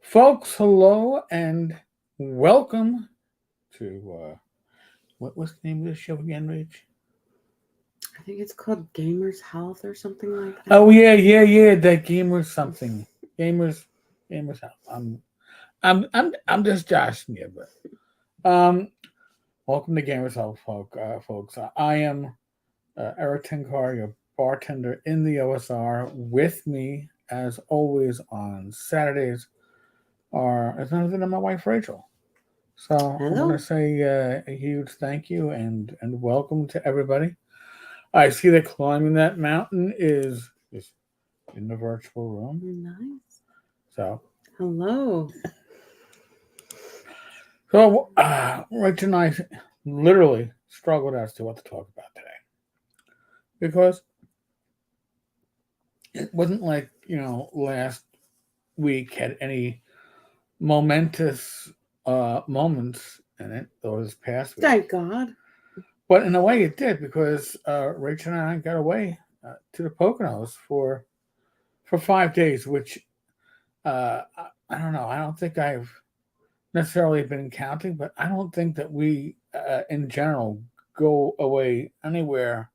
Folks, hello and welcome to what was the name of the show again, Rach? I think it's called Gamers Health or something like that. Oh yeah, that gamers something. Gamers gamers House. I'm just joshing you, but welcome to Gamers Health, folks. I am Rach Tenkar, your bartender in the OSR. With me, as always, on Saturdays is none other than my wife Rachel. So I want to Hello. say a huge thank you and welcome to everybody. I see that climbing that mountain is in the virtual room. Nice. So Hello. Rich and I literally struggled as to what to talk about today because it wasn't like last week had any momentous moments in it or this past week. Thank God. But in a way, it did because Rachel and I got away to the Poconos for 5 days, which I don't know. I don't think I've necessarily been counting, but I don't think that we, in general, go away anywhere.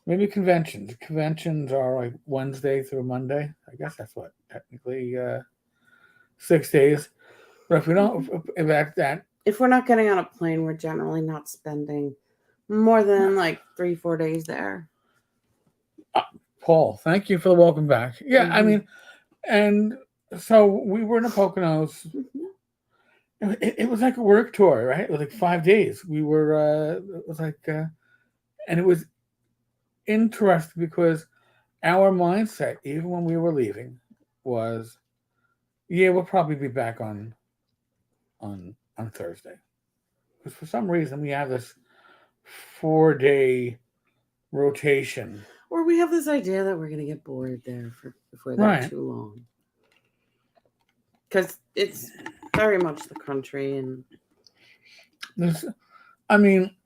Maybe conventions. Conventions are like Wednesday through Monday. I guess that's what technically 6 days. But if we don't, if that If we're not getting on a plane, we're generally not spending more than like 3-4 days there. Paul, thank you for the welcome back. Yeah, I Mm-hmm. mean, and so we were in the Poconos. It was like a work tour, right? It was like 5 days. We were, it was like, and it was interesting because our mindset, even when we were leaving, was, yeah, we'll probably be back on Thursday. Because for some reason we have this 4 day rotation. Or we have this idea that we're going to get bored there if we're there Right. too long. Because it's very much the country and This, I mean,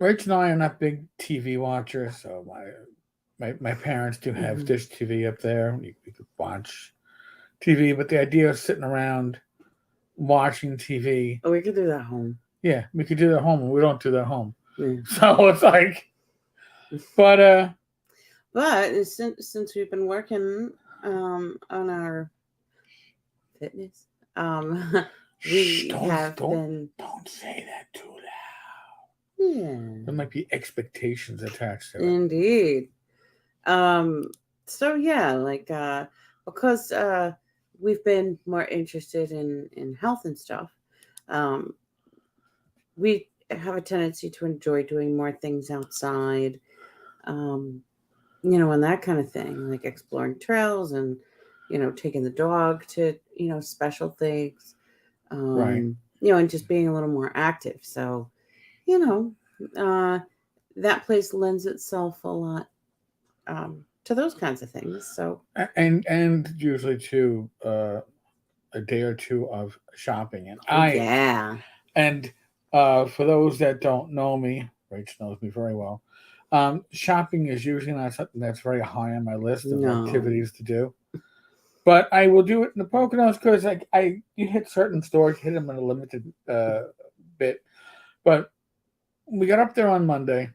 Rach and I are not big TV watchers, so my parents do have Mhm. dish TV up there. You could watch TV, but the idea of sitting around watching TV, we could do that home. yeah, we could do that at home, and we don't do that at home. Yeah. So it's like, but But since we've been working on our fitness, um, we have been. don't say that too loud. Yeah. There might be expectations attached to it. Indeed. So yeah, like because we've been more interested in health and stuff. Um, we have a tendency to enjoy doing more things outside. Um, and that kind of thing, like exploring trails and taking the dog to special things. Right. And just being a little more active. So, you know, uh, that place lends itself a lot to those kinds of things. So, And usually too a day or two of shopping, and oh yeah, and for those that don't know me, Rach knows me very well. Shopping is usually not something that's very high on my list of no, activities to do. But I will do it in the Poconos because I you hit certain stores, hit them in a limited bit. But we got up there on Monday,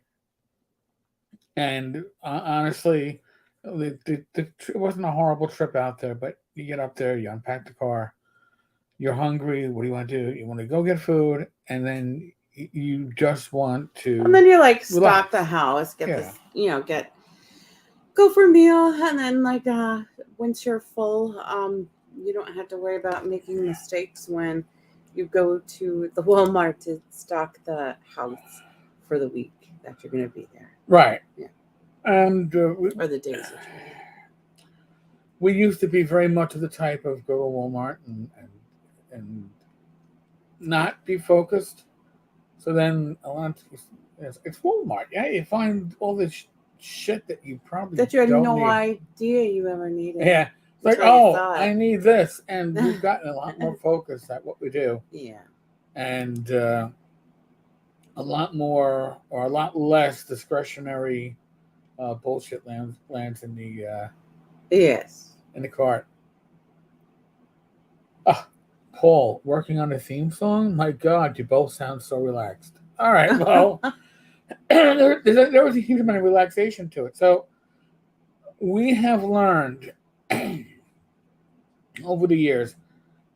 and honestly, it wasn't a horrible trip out there. But you get up there, you unpack the car, you're hungry. What do you want to do? You want to go get food, and then you just want to and then you're like relax. stock the house, get Yeah, this, get go for a meal, and then like once you're full, you don't have to worry about making mistakes when you go to the Walmart to stock the house for the week that you're going to be there. right. Yeah. And Or the days that you're we used to be very much of the type of go to Walmart and not be focused. So then a lot of it's Walmart. Yeah, you find all this shit that you probably that you had don't no need. idea you ever needed. Yeah, it's like, Until you oh, saw I it. need this, and we've gotten a lot more focused at what we do, Yeah. and a lot more or a lot less discretionary bullshit lands Yes. in the cart. Paul, working on a theme song? My God, you both sound so relaxed. All right, well, there was a huge amount of relaxation to it. So we have learned over the years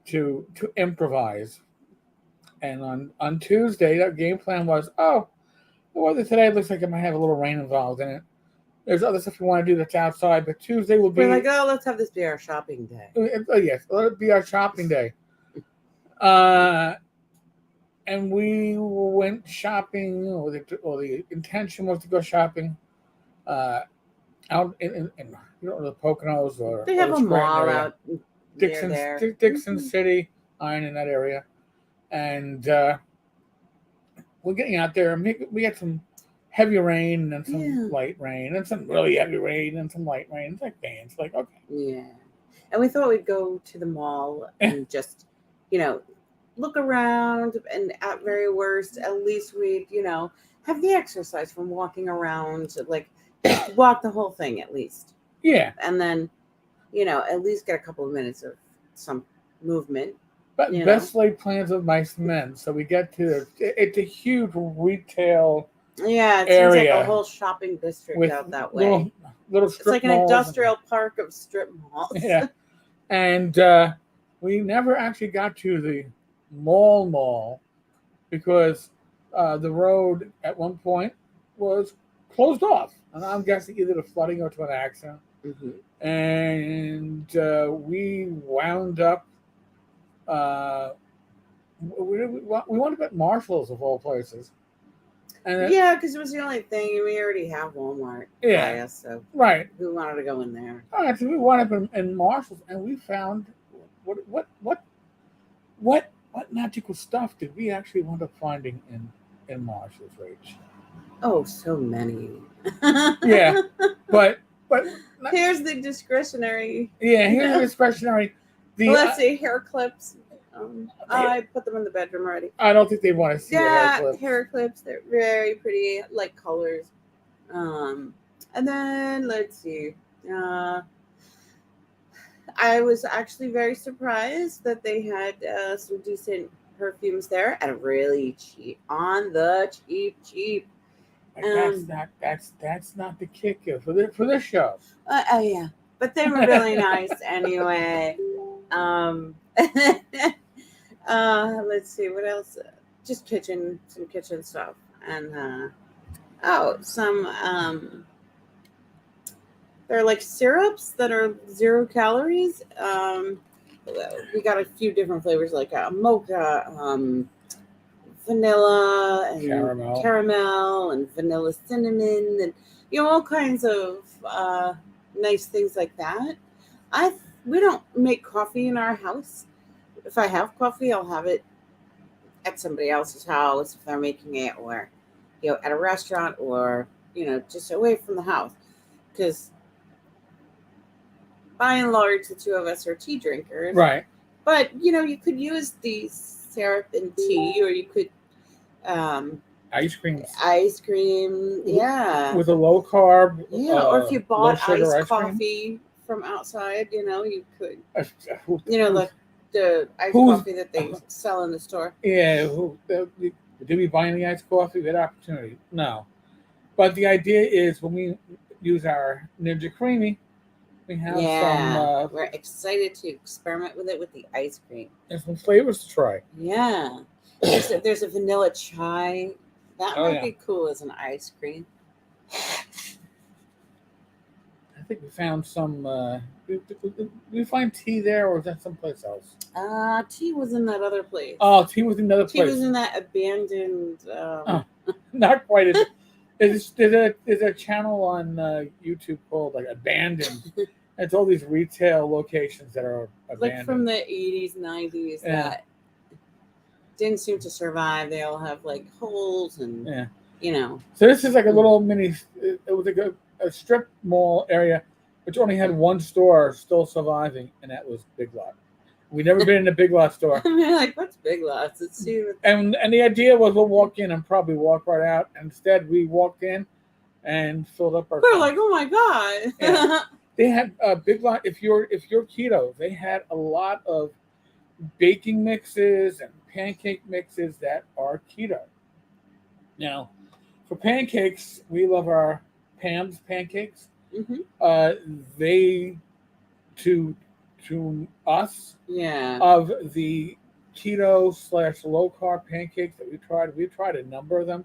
to improvise. And on Tuesday, that game plan was, the weather today looks like it might have a little rain involved in it. There's other stuff we want to do that's outside, but Tuesday will be. We're like, let's have this be our shopping day. Yes, let it be our shopping day. And we went shopping, or the intention was to go shopping out in the Poconos or They have or a the Scranton mall area. out near there. Dixon City, iron in that area, and we're getting out there. And we had some heavy rain and some light rain and some really heavy rain and some light rain. It's like bands, like okay. Yeah, and we thought we'd go to the mall and just, look around, and at very worst, at least we'd, have the exercise from walking around, like walk the whole thing at least. Yeah. And then, at least get a couple of minutes of some movement. But best laid plans of mice and men. So we get to it's a huge retail it area, seems like a whole shopping district out that way. Little strip it's like an malls industrial park of strip malls. Yeah. And we never actually got to the mall because the road at one point was closed off. And I'm guessing either to flooding or to an accident. Mm-hmm. And we wound up we wound up at Marshall's of all places. And because it was the only thing. We already have Walmart. Yeah. Us, so right. We wanted to go in there. All right, so we wound up in Marshall's, and we found what magical stuff did we actually wind up finding in Marshall's, Rach? Oh, so many. Yeah, but here's the discretionary. Yeah, here's the discretionary. Let's see, hair clips. I put them in the bedroom already. I don't think they want to see hair clips. They're very pretty, like colors. And then let's see. I was actually very surprised that they had some decent perfumes there at a really cheap, on the cheap. That's not the kicker for this show. Yeah, but they were really nice anyway. Let's see what else. Just some kitchen stuff, and some they're like syrups that are 0 calories. We got a few different flavors like mocha, vanilla, and caramel, and vanilla cinnamon, and all kinds of nice things like that. We don't make coffee in our house. If I have coffee, I'll have it at somebody else's house if they're making it, or at a restaurant, or just away from the house, because by and large the two of us are tea drinkers, right? But you could use these syrup in tea, or you could ice cream, yeah, with a low carb, or if you bought iced coffee from outside, you could, like the iced coffee that they sell in the store. Yeah, did we buy any iced coffee? We had opportunity. No, but the idea is when we use our Ninja Creamy, we have some. We're excited to experiment with it with the ice cream. There's some flavors to try. Yeah, there's a vanilla chai that might be cool as an ice cream. I think we found some. Did we find tea there, or is that someplace else? Tea was in that other place. Oh, tea was in another place. Tea was in that abandoned. Not quite. There's a channel on YouTube called like Abandoned. It's all these retail locations that are abandoned. Like from the 80s, 90s that didn't seem to survive. They all have like holes and So this is like a little mini. It was like a strip mall area, which only had one store still surviving, and that was Big Lot. We never been in a Big Lot store. Like, what's Big Lots? Let's see. And the idea was we'll walk in and probably walk right out. Instead, we walked in and filled up our. We're like, oh my god! Yeah. They had a Big Lot. If you're keto, they had a lot of baking mixes and pancake mixes that are keto. Now, for pancakes, we love our Pam's pancakes. Hmm. Uh, they to us Yeah. of the keto slash low carb pancakes that we tried a number of them.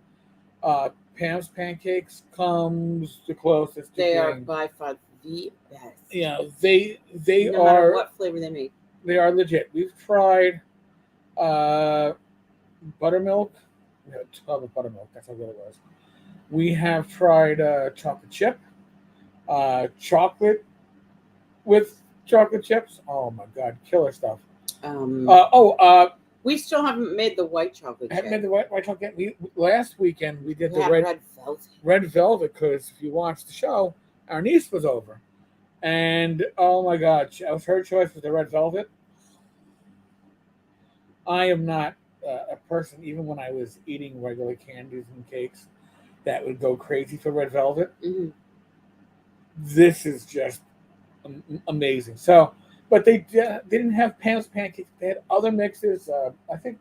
Pam's pancakes comes the closest to They are being, by far the best. you know, they No matter are what flavor they make. they are legit. We've tried uh, buttermilk. We had a tub of buttermilk. That's how good it was. We have tried chocolate chip, chocolate with chocolate chips. Oh my god, killer stuff. Um, Uh, oh, uh, we still haven't made the white chocolate haven't chip. made the white chocolate. We last weekend we did We the had red velvet because if you watched the show, our niece was over, and oh my god, it was her choice for the red velvet. I am not a person, even when I was eating regular candies and cakes, that would go crazy for red velvet. Hmm. This is just amazing. So, but they didn't have Pam's pancakes. They had other mixes. I think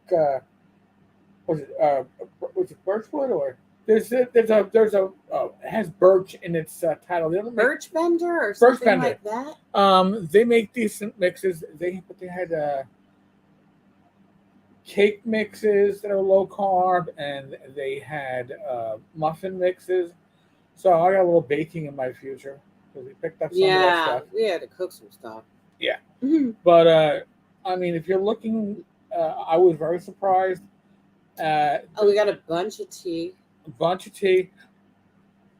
was it Birchwood or there's a it has birch in its title. They don't make Birch Bender or Birch something Bender. like that. They make decent mixes. They had cake mixes that are low carb, and they had muffin mixes. So I got a little baking in my future because we picked up some of that Yeah, stuff. we had to cook some stuff. Yeah, Mhm. but I mean, if you're looking, I was very surprised. Oh, we got a bunch of tea. A bunch of tea.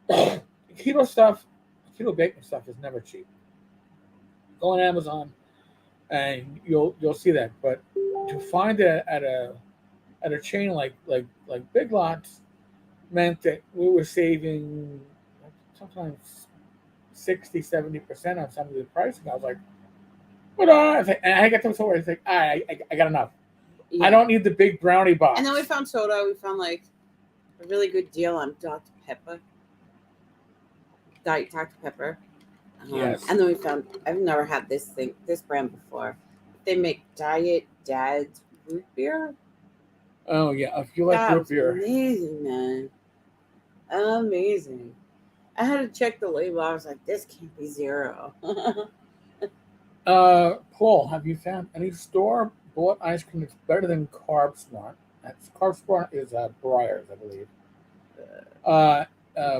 Keto stuff, keto baking stuff is never cheap. Go on Amazon and you'll see that. But to find it at a chain like Big Lots meant that we were saving sometimes 60-70% on some of the pricing. I was like, what on? And I got to somewhere. It's like, I got enough. Yeah. I don't need the big brownie box. And then we found soda. We found like a really good deal on Dr. Pepper. Diet Dr. Pepper. Yes. And then we found, I've never had this brand before. They make Diet Dad's root beer. Oh yeah, if you like That root was beer, amazing, man. Amazing. I had to check the label. I was like, this can't be zero. Paul, have you found any store bought ice cream that's better than Carb Smart? Carb Smart is Breyers, I believe.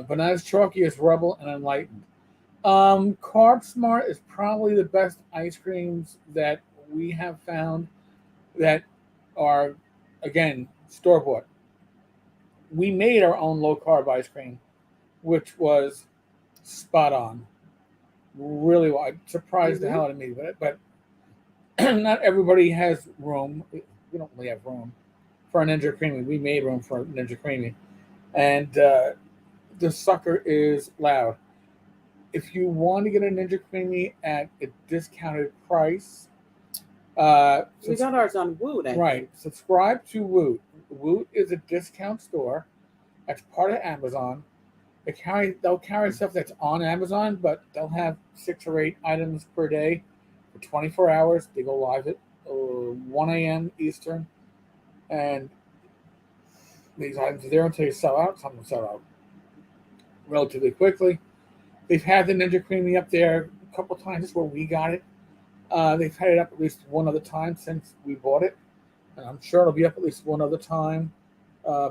Bananas Chalky is Rebel and Enlightened. Carb Smart is probably the best ice creams that we have found that are, again, store bought. We made our own low carb ice cream, which was spot on. Really, well, I surprised the hell out of me, but not everybody has room. We don't really have room for a Ninja Creamy. We made room for a Ninja Creamy, and the sucker is loud. If you want to get a Ninja Creamy at a discounted price, We got ours on Woot, I right, think. subscribe to Woot. Woot is a discount store that's part of Amazon. They'll carry stuff that's on Amazon, but they'll have 6 or 8 items per day for 24 hours. They go live at 1 a.m. Eastern, and these items are there until you sell out. Some will sell out relatively quickly. They've had the Ninja Creamy up there a couple times. That's where we got it. They've had it up at least one other time since we bought it, and I'm sure it'll be up at least one other time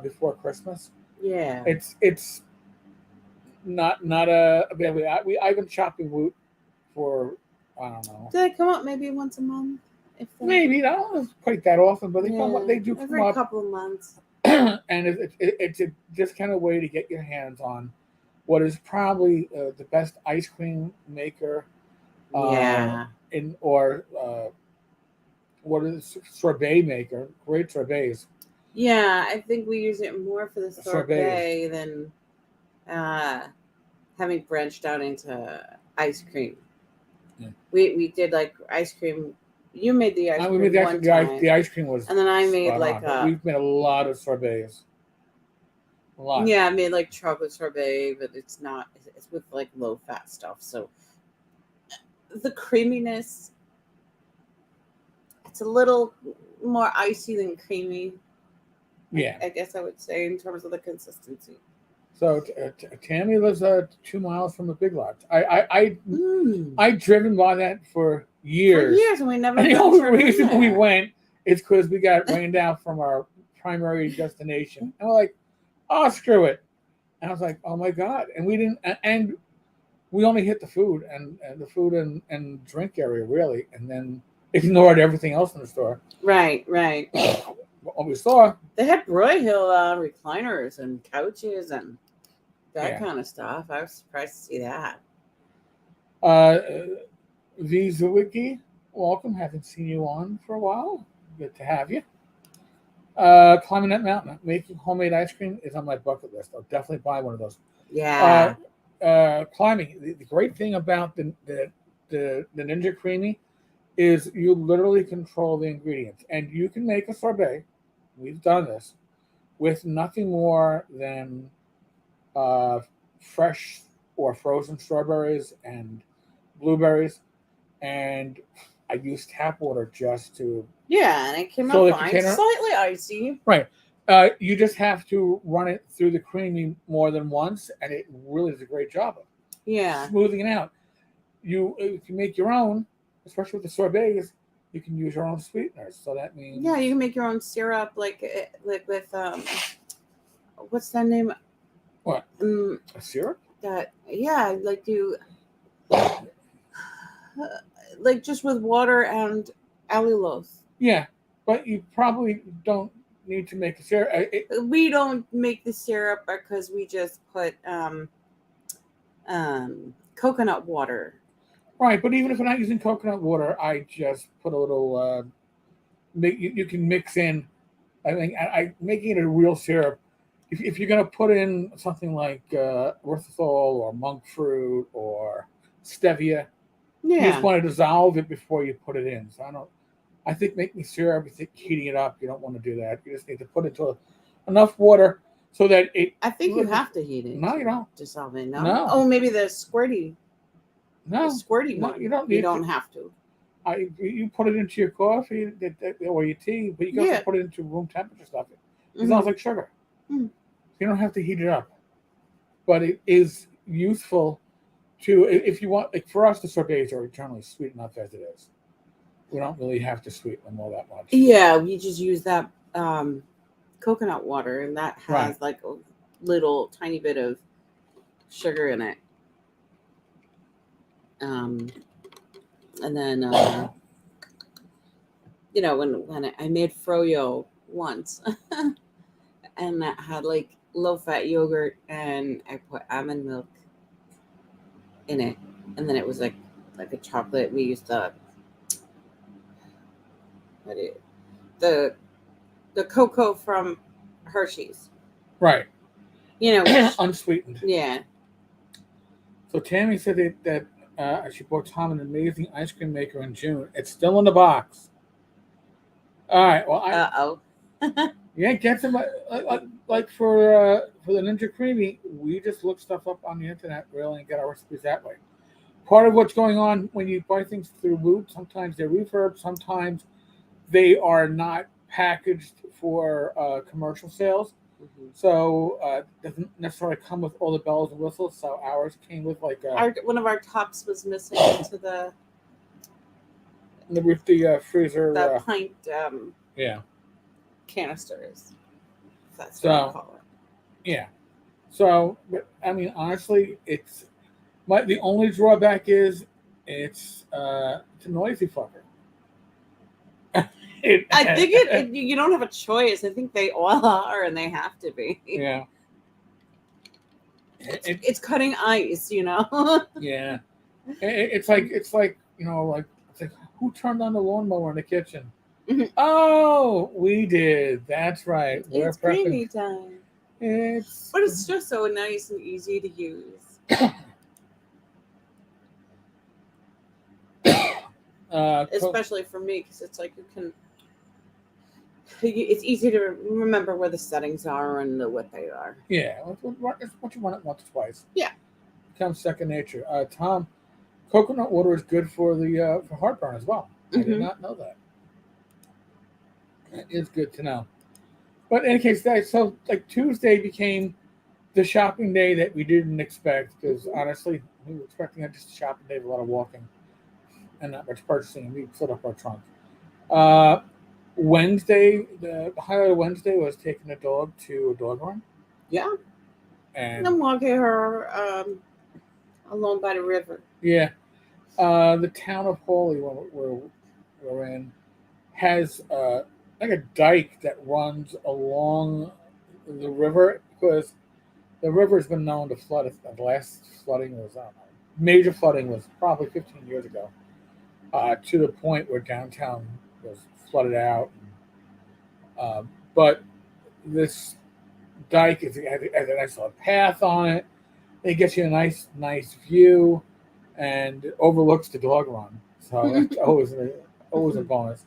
before Christmas. Yeah. It's not I've been shopping Woot for I don't know. Do they come up maybe once a month? Maybe I don't know quite that often, but they do come every up couple of months. and it's a just kind of way to get your hands on what is probably the best ice cream maker. Yeah. What is sorbet maker? Great sorbets. Yeah, I think we use it more for the sorbet Sorbets. than having branched out into ice cream. Yeah. We did like ice cream. You made the ice cream We made one time. the ice cream was, and then I made like we've made a lot of sorbets. A lot. Yeah, I made like chocolate sorbet, but it's not. It's with like low fat stuff, so the creaminess. It's a little more icy than creamy. Yeah. I guess I would say in terms of the consistency. So Tammy lives 2 miles from the Big Lots. I'd driven by that for For years. years, and we never. And the only ventured in reason we there. went is because we got rained out from our primary destination. And we're like, oh, screw it. And I was like, oh my God. And we didn't, and we only hit the food and the food and drink area, really. And then ignored everything else in the store. Right. What we saw. They had Broyhill recliners and couches and that kind of stuff. I was surprised to see that. Visa Wiki, welcome. Haven't seen you on for a while. Good to have you. Climbing that mountain, making homemade ice cream is on my bucket list. I'll definitely buy one of those. Yeah. Climbing. The great thing about the Ninja Creamy is you literally control the ingredients, and you can make a sorbet. We've done this with nothing more than fresh or frozen strawberries and blueberries, and I used tap water just to. Yeah, and it came So out the fine. container- Slightly icy. Right. You just have to run it through the creamy more than once, and it really does a great job of Yeah. smoothing it out. If you make your own, especially with the sorbets, you can use your own sweeteners. So that means Yeah, you can make your own syrup, like with what's that name? What? A syrup? That like you like just with water and allulose. Yeah, but you probably don't need to make a syrup. We don't make the syrup because we just put coconut water. Right, but even if we're not using coconut water, I just put a little. You can mix in. I think I making it a real syrup. If you're going to put in something like erythritol or monk fruit or stevia, you just want to dissolve it before you put it in. So I think making syrup, heating it up, you don't want to do that. You just need to put it to enough water so that it. I think you have to heat it. No, you don't. Dissolve it. No. No. Oh, maybe the squirty. No. The squirty No, one. you don't. You don't have to. You put it into your coffee or your tea, but you can also put it into room temperature stuff. It sounds like sugar. Mm. You don't have to heat it up, but it is useful to if you want. Like for us, the sorbets are eternally sweet enough as it is. We don't really have to sweeten them all that much. Yeah, we just use that coconut water, and that has like a little tiny bit of sugar in it. And then when I made froyo once, and that had like low-fat yogurt, and I put almond milk in it, and then it was like a chocolate. We used the cocoa from Hershey's, right? Which, unsweetened. Yeah. So Tammy said that she bought Tom an amazing ice cream maker in June. It's still in the box. All right. Well, yeah, get some like for the Ninja Creamy. We just look stuff up on the internet, really, and get our recipes that way. Part of what's going on when you buy things through Woot, sometimes they're refurb, sometimes they are not packaged for commercial sales. Mm-hmm. So doesn't necessarily come with all the bells and whistles. So ours came with like one of our tops was missing into the freezer. The pint canisters. That's what I call it. Yeah. So, but, I mean, honestly, the only drawback is it's a noisy fucker. I think you don't have a choice. I think they all are, and they have to be. Yeah. It's cutting ice, Yeah. It's like who turned on the lawnmower in the kitchen? Mm-hmm. Oh, we did. That's right. It's creamy time. But it's just so nice and easy to use. Especially for me, because it's like it's easy to remember where the settings are and what they are. Yeah, once you run it once or twice, yeah, it becomes second nature. Tom, coconut water is good for the for heartburn as well. I did not know that. It's good to know. But in any case, so like Tuesday became the shopping day that we didn't expect because honestly, we were expecting just a shopping day with a lot of walking and not much purchasing. We filled up our trunk. Uh, Wednesday, the highlight of Wednesday was taking the dog to a dog run, Yeah, and I'm walking her along by the river. yeah, the town of Hawley, where we're in, has like a dike that runs along the river because the river has been known to flood. The last flooding was, I don't know, major flooding was probably 15 years ago, to the point where downtown was flooded out. But this dike has a nice little path on it. It gets you a nice view, and it overlooks the dog run. So that's always a bonus.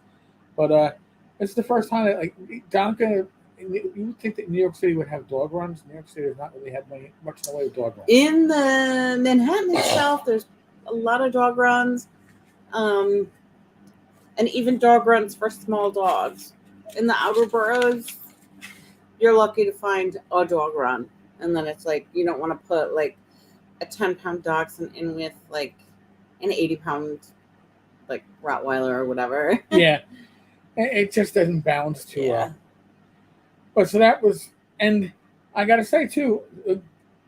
But it's the first time that like Donka. You would think that New York City would have dog runs. New York City has not really had much in the way of dog runs. In the Manhattan itself, there's a lot of dog runs, and even dog runs for small dogs. In the outer boroughs, you're lucky to find a dog run, and then it's like you don't want to put like a 10-pound dachshund in with like an 80-pound like Rottweiler or whatever. Yeah, it just doesn't balance too well. Yeah. But so that was, and I got to say too,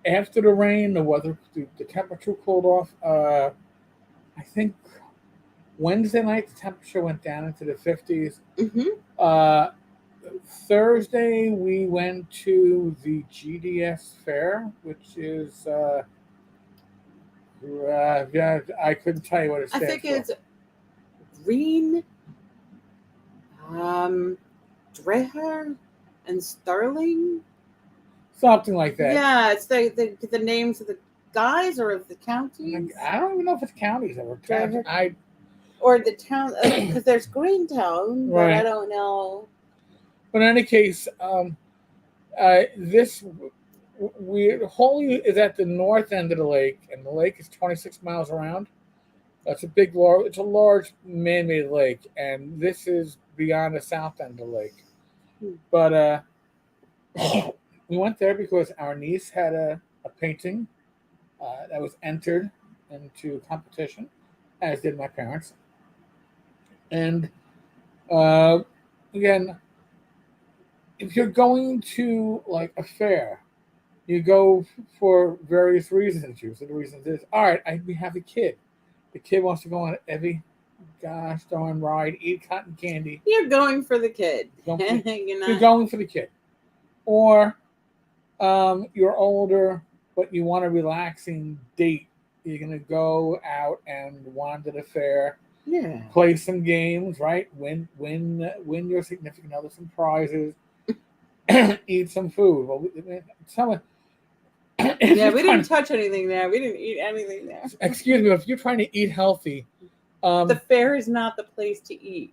after the rain, the temperature cooled off. I think Wednesday night the temperature went down into the 50s. Mm-hmm. Thursday we went to the GDS fair, which is yeah, I couldn't tell you what it stands I think for. it's Green, Dreher, and Sterling. Something like that. Yeah, it's the names of the guys or of the counties. I don't even know if it's counties or towns. Or the town, because there's Greentown, but Right. I don't know. But in any case, this Holy is at the north end of the lake, and the lake is 26 miles around. It's a large man-made lake, and this is beyond the south end of the lake. But we went there because our niece had a painting that was entered into competition, as did my parents. And again, if you're going to like a fair, you go for various reasons. Usually, the reason is, all right, we have a kid. The kid wants to go on every gosh darn ride, eat cotton candy. You're going for the kid. You're going for the kid. Or you're older, but you want a relaxing date. You're going to go out and wander the fair. Yeah. Play some games, right? Win your significant other some prizes. Eat some food. Well, yeah, we didn't touch anything there. We didn't eat anything there. Excuse me, if you're trying to eat healthy, the fair is not the place to eat.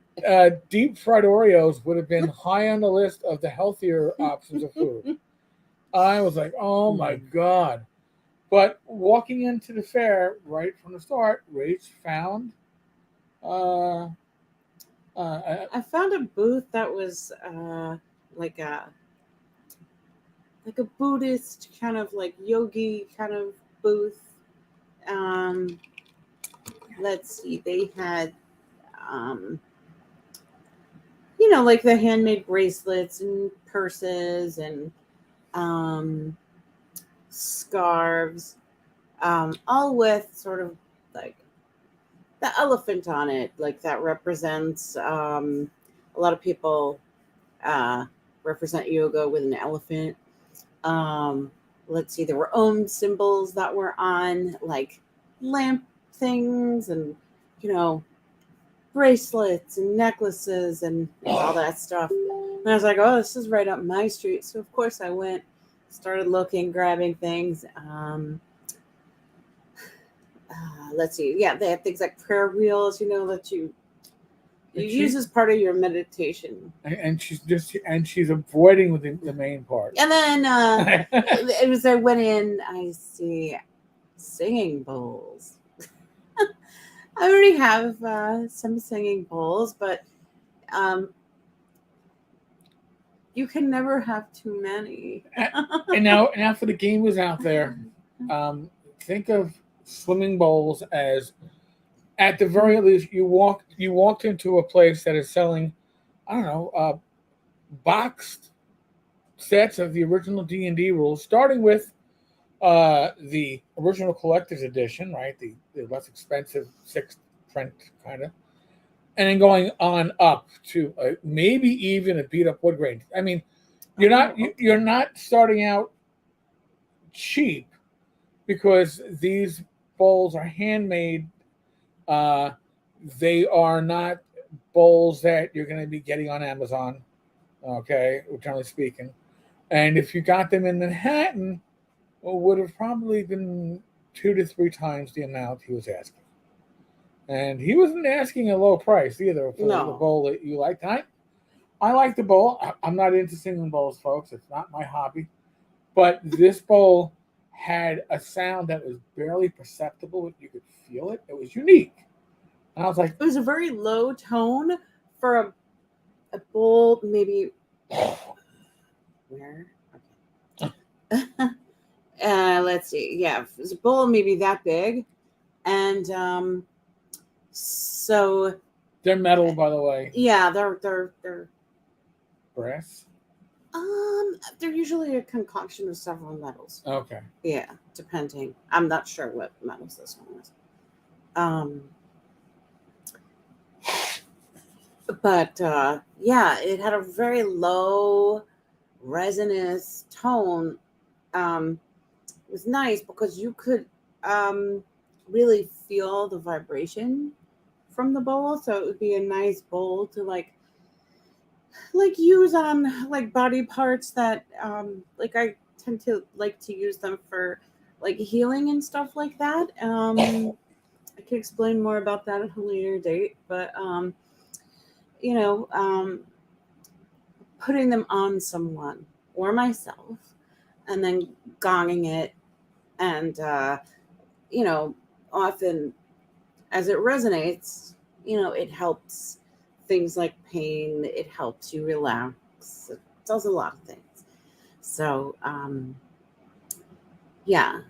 Deep fried Oreos would have been high on the list of the healthier options of food. I was like, oh my God. But walking into the fair right from the start, Rach found I found a booth that was like a Buddhist kind of like yogi kind of booth. Let's see, they had like the handmade bracelets and purses and scarves, all with sort of like the elephant on it, like that represents a lot of people represent yoga with an elephant. Let's see, there were symbols that were on like lamp things and bracelets and necklaces and all that stuff. And I was like, oh, this is right up my street. So of course I went, started looking, grabbing things. Let's see. Yeah, they have things like prayer wheels, that you use as part of your meditation. And she's avoiding the main part. And then I went in, I see singing bowls. I already have some singing bowls, but You can never have too many. And now for the gamers out there, think of swimming bowls as, at the very least, you walked into a place that is selling, I don't know, boxed sets of the original D&D rules, starting with the original collector's edition, right? The less expensive sixth print kind of, and then going on up to maybe even a beat up wood grain. I mean, you're not starting out cheap, because these bowls are handmade. Uh, they are not bowls that you're going to be getting on Amazon. Okay, generally speaking, and if you got them in Manhattan, it would have probably been 2 to 3 times the amount he was asking. And he wasn't asking a low price either for the bowl that you liked. I like the bowl. I'm not into singing bowls, folks. It's not my hobby. But this bowl had a sound that was barely perceptible. You could feel it. It was unique. And I was like, it was a very low tone for a bowl, maybe. Where? Okay. Let's see. Yeah, it was a bowl maybe that big. And so they're metal, by the way. Yeah, they're brass. They're usually a concoction of several metals. Okay. Yeah, depending. I'm not sure what metals this one is. But yeah, it had a very low resonance tone. It was nice because you could really feel the vibration from the bowl. So it would be a nice bowl to like use on like body parts that like I tend to like to use them for like healing and stuff like that. I can explain more about that at a later date, but you know, putting them on someone or myself and then gonging it, and you know, often as it resonates, you know, it helps things like pain, it helps you relax, it does a lot of things. So yeah,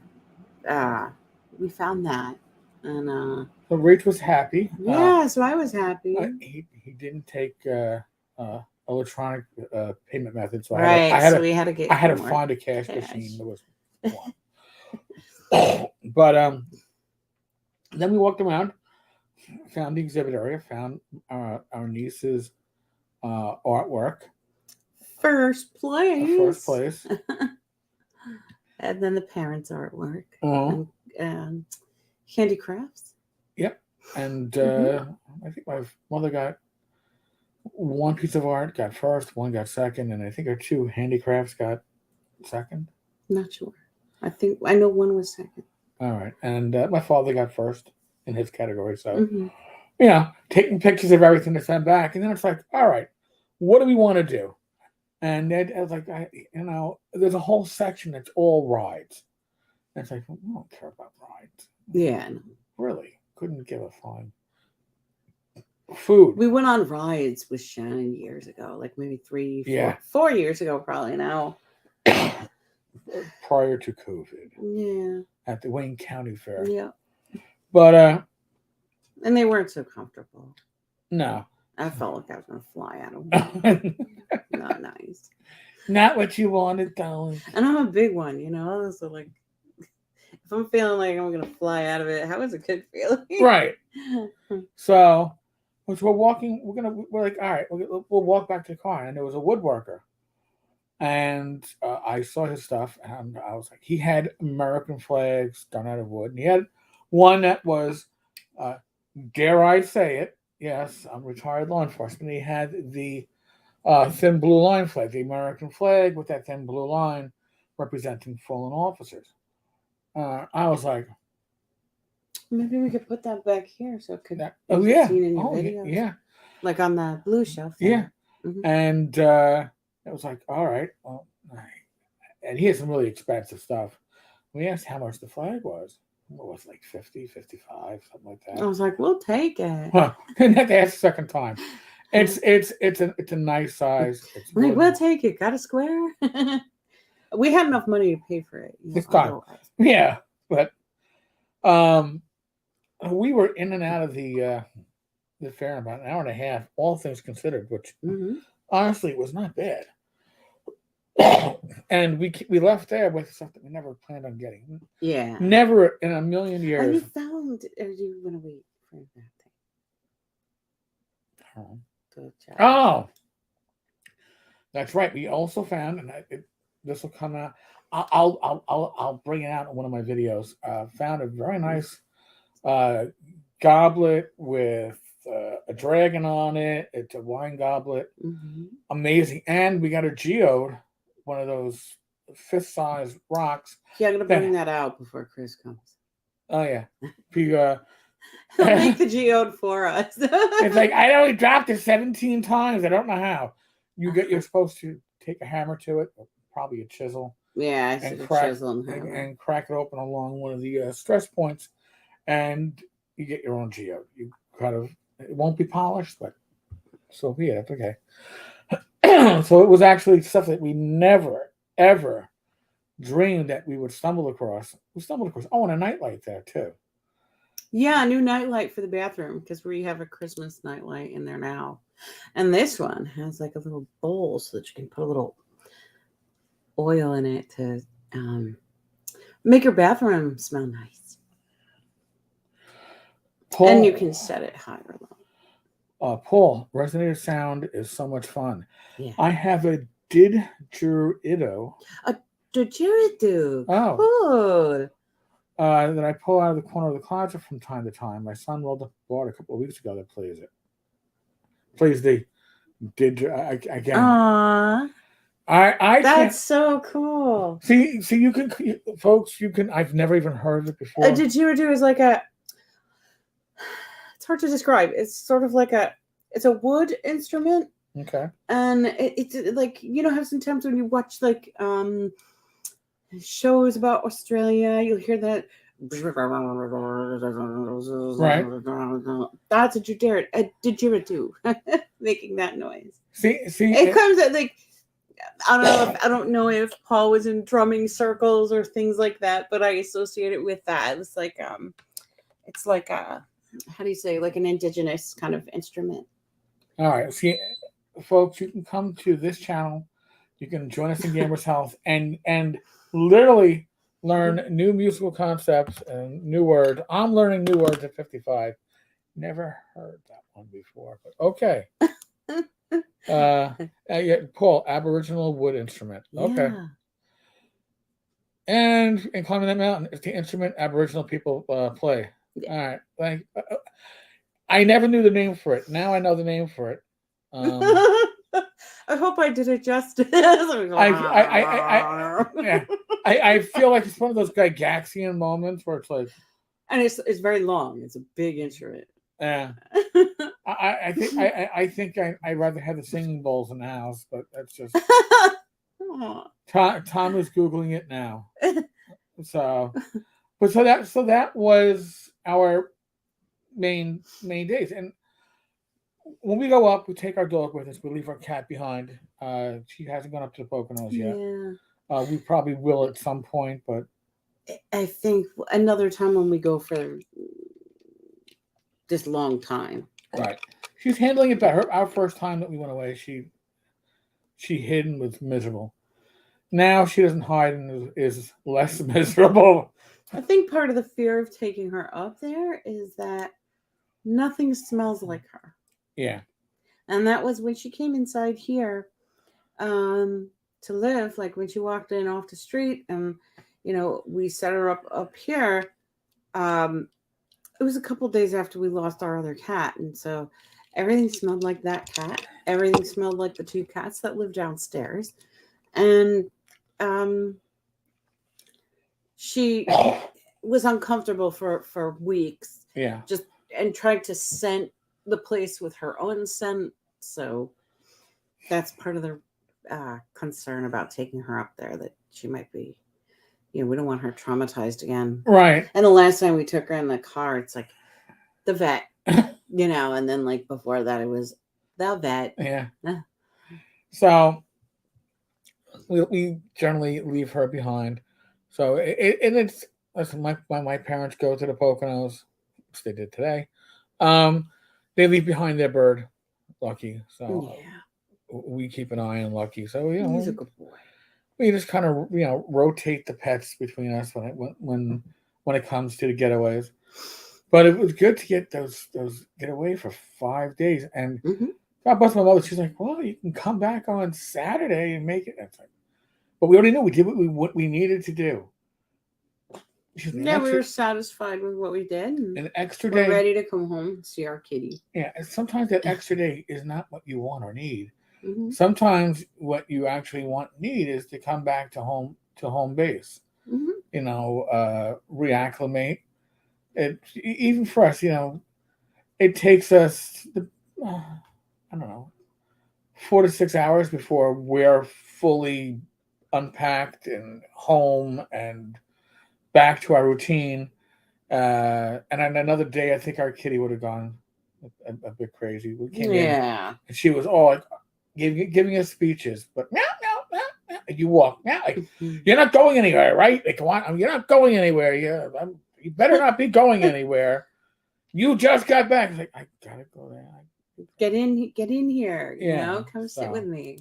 we found that, and so Rach was happy. Yeah, so I was happy. He didn't take electronic payment method, so right. I had we had to get. I had to find a cash machine. There was one. But then we walked around, found the exhibit area, found our niece's artwork. First place. And then the parents' artwork. Uh-huh. And handicrafts. Yep. And I think my mother got one piece of art, got first, one got second, and I think our 2 handicrafts got second. Not sure. I know one was second. All right. And my father got first in his category. So, you know, taking pictures of everything to send back. And then it's like, all right, what do we want to do? And I was like, you know, there's a whole section that's all rides. And it's like, well, we don't care about rides. Yeah. Really? Couldn't give a flying. Food. We went on rides with Shannon years ago, like maybe 4 years ago, probably now. Prior to COVID. Yeah. At the Wayne County Fair. Yeah. But and they weren't so comfortable. No. I felt like I was gonna fly out of one. Not nice. Not what you wanted, though. And I'm a big one, you know. So like, if I'm feeling like I'm gonna fly out of it, how is a good feeling? Right. So, as we're walking, we're like, all right, we'll walk back to the car, and there was a woodworker, and I saw his stuff, and I was like, he had American flags done out of wood, and he had one that was, dare I say it, yes, I'm retired law enforcement. He had the thin blue line flag, the American flag with that thin blue line representing fallen officers. I was like, maybe we could put that back here so it could be seen in your videos. Yeah. Like on the blue shelf. Yeah. And it was like, all right. Well, and he had some really expensive stuff. We asked how much the flag was. It was like 50, 55, something like that. I was like, we'll take it. Well, didn't have to ask a second time. It's a nice size. It's I'm like, wood. we'll take it. Got a square? We had enough money to pay for it. It's done. Otherwise. Yeah, but we were in and out of the fair in about an hour and a half, all things considered, which honestly was not bad. And we left there with something we never planned on getting. Yeah. Never in a million Oh, years. you found, or you want to wait for that thing? Oh, that's right. We also found, and this will come out. I'll bring it out in one of my videos. Found a very nice goblet with a dragon on it. It's a wine goblet. Amazing. And we got a geode, one of those fist-sized rocks. Yeah, I'm gonna bring that out before Chris comes. Oh yeah. He'll make the geode for us. It's like I only dropped it 17 times. I don't know how. You're supposed to take a hammer to it, or probably a chisel. Yeah, I and said crack chisel and hammer. and crack it open along one of the stress points, and you get your own geode. You it won't be polished, but so be it. It's okay. So it was actually stuff that we never ever dreamed that we would stumble across. We stumbled across. Oh, and a nightlight there too. Yeah, a new nightlight for the bathroom because we have a Christmas nightlight in there now, and this one has like a little bowl so that you can put a little oil in it to make your bathroom smell nice. Paul, and you can set it high or low. Paul, resonator sound is so much fun. Yeah. I have a didgeridoo. A didgeridoo. Oh. Cool. That I pull out of the corner of the closet from time to time. My son rolled up a board a couple of weeks ago that plays it. Plays the again. Aww. I That's so cool. See, you can, folks. You can. I've never even heard of it before. A didgeridoo is like a. It's hard to describe. It's sort of like it's a wood instrument. Okay. And it's like, how sometimes when you watch like shows about Australia, you'll hear that. Right. That's a didgeridoo making that noise. See, it comes at like. I don't know if Paul was in drumming circles or things like that, but I associate it with that. It's like it's like a, how do you say, like an indigenous kind of instrument. All right, see, folks, you can come to this channel. You can join us in Gamers Health and literally learn new musical concepts and new words. I'm learning new words at 55. Never heard that one before, but okay. Yeah, Paul, Aboriginal wood instrument. Okay. Yeah. And climbing that mountain is the instrument Aboriginal people play. Yeah. All right. I never knew the name for it. Now I know the name for it. I hope I did it justice. I feel like it's one of those Gygaxian moments where it's like, and it's very long. It's a big instrument. Yeah. I think I'd rather have the singing bowls in the house, but that's just Tom is Googling it now. So that was our main days. And when we go up, we take our dog with us. We leave our cat behind. She hasn't gone up to the Poconos yet. Yeah. We probably will at some point, but I think another time when we go for this long time. Right. She's handling it better. Our first time that we went away, she hid and was miserable. Now she doesn't hide and is less miserable. I think part of the fear of taking her up there is that nothing smells like her. Yeah. And that was when she came inside here to live, like when she walked in off the street and, we set her up here. It was a couple days after we lost our other cat. And so everything smelled like that cat. Everything smelled like the two cats that lived downstairs. And she was uncomfortable for weeks. Yeah. And tried to scent the place with her own scent. So that's part of the concern about taking her up there, that she might be, we don't want her traumatized again. Right. And the last time we took her in the car, it's like the vet, and then like before that, it was The vet. Yeah. So we generally leave her behind. So and it's listen. My parents go to the Poconos, which they did today. Um, they leave behind their bird, Lucky. So Yeah. we keep an eye on Lucky. So He's a good boy. we just kind of rotate the pets between us when it comes to the getaways. But it was good to get those get away for 5 days. And Mm-hmm. God bless my mother. She's like, well, you can come back on Saturday and make it. It's like, but we already knew we did what we needed to do. Yeah, we were satisfied with what we did. And an extra we're day. ready to come home and see our kitty. Yeah, and sometimes that extra day is not what you want or need. Mm-hmm. Sometimes what you actually want and need is to come back to home base. Mm-hmm. Reacclimate. It even for us, it takes us I don't know 4 to 6 hours before we're fully unpacked and home and back to our routine. And on another day, I think our kitty would have gone a bit crazy. We came in, and she was all like giving us speeches, but meow, meow, meow, meow. And you walk, meow, like, you're not going anywhere, right? Like, come on, you're not going anywhere. You better not be going anywhere. You just got back. It's like, I gotta go there. Get in here. Come sit with me.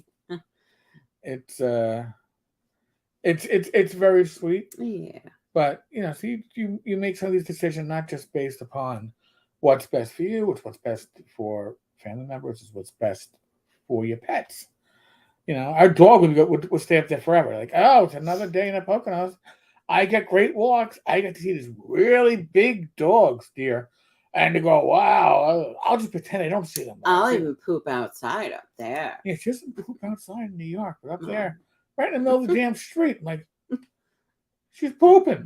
It's very sweet. Yeah. But so you make some of these decisions not just based upon what's best for you, it's what's best for family members, it's what's best for your pets. Our dog would stay up there forever. Like, oh, it's another day in the Poconos. I get great walks. I get to see these really big dogs, dear. And to go, wow, I'll just pretend I don't see them. I'll even poop outside up there. Yeah, she doesn't poop outside in New York, but up there, right in the middle of the damn street. I'm like, she's pooping.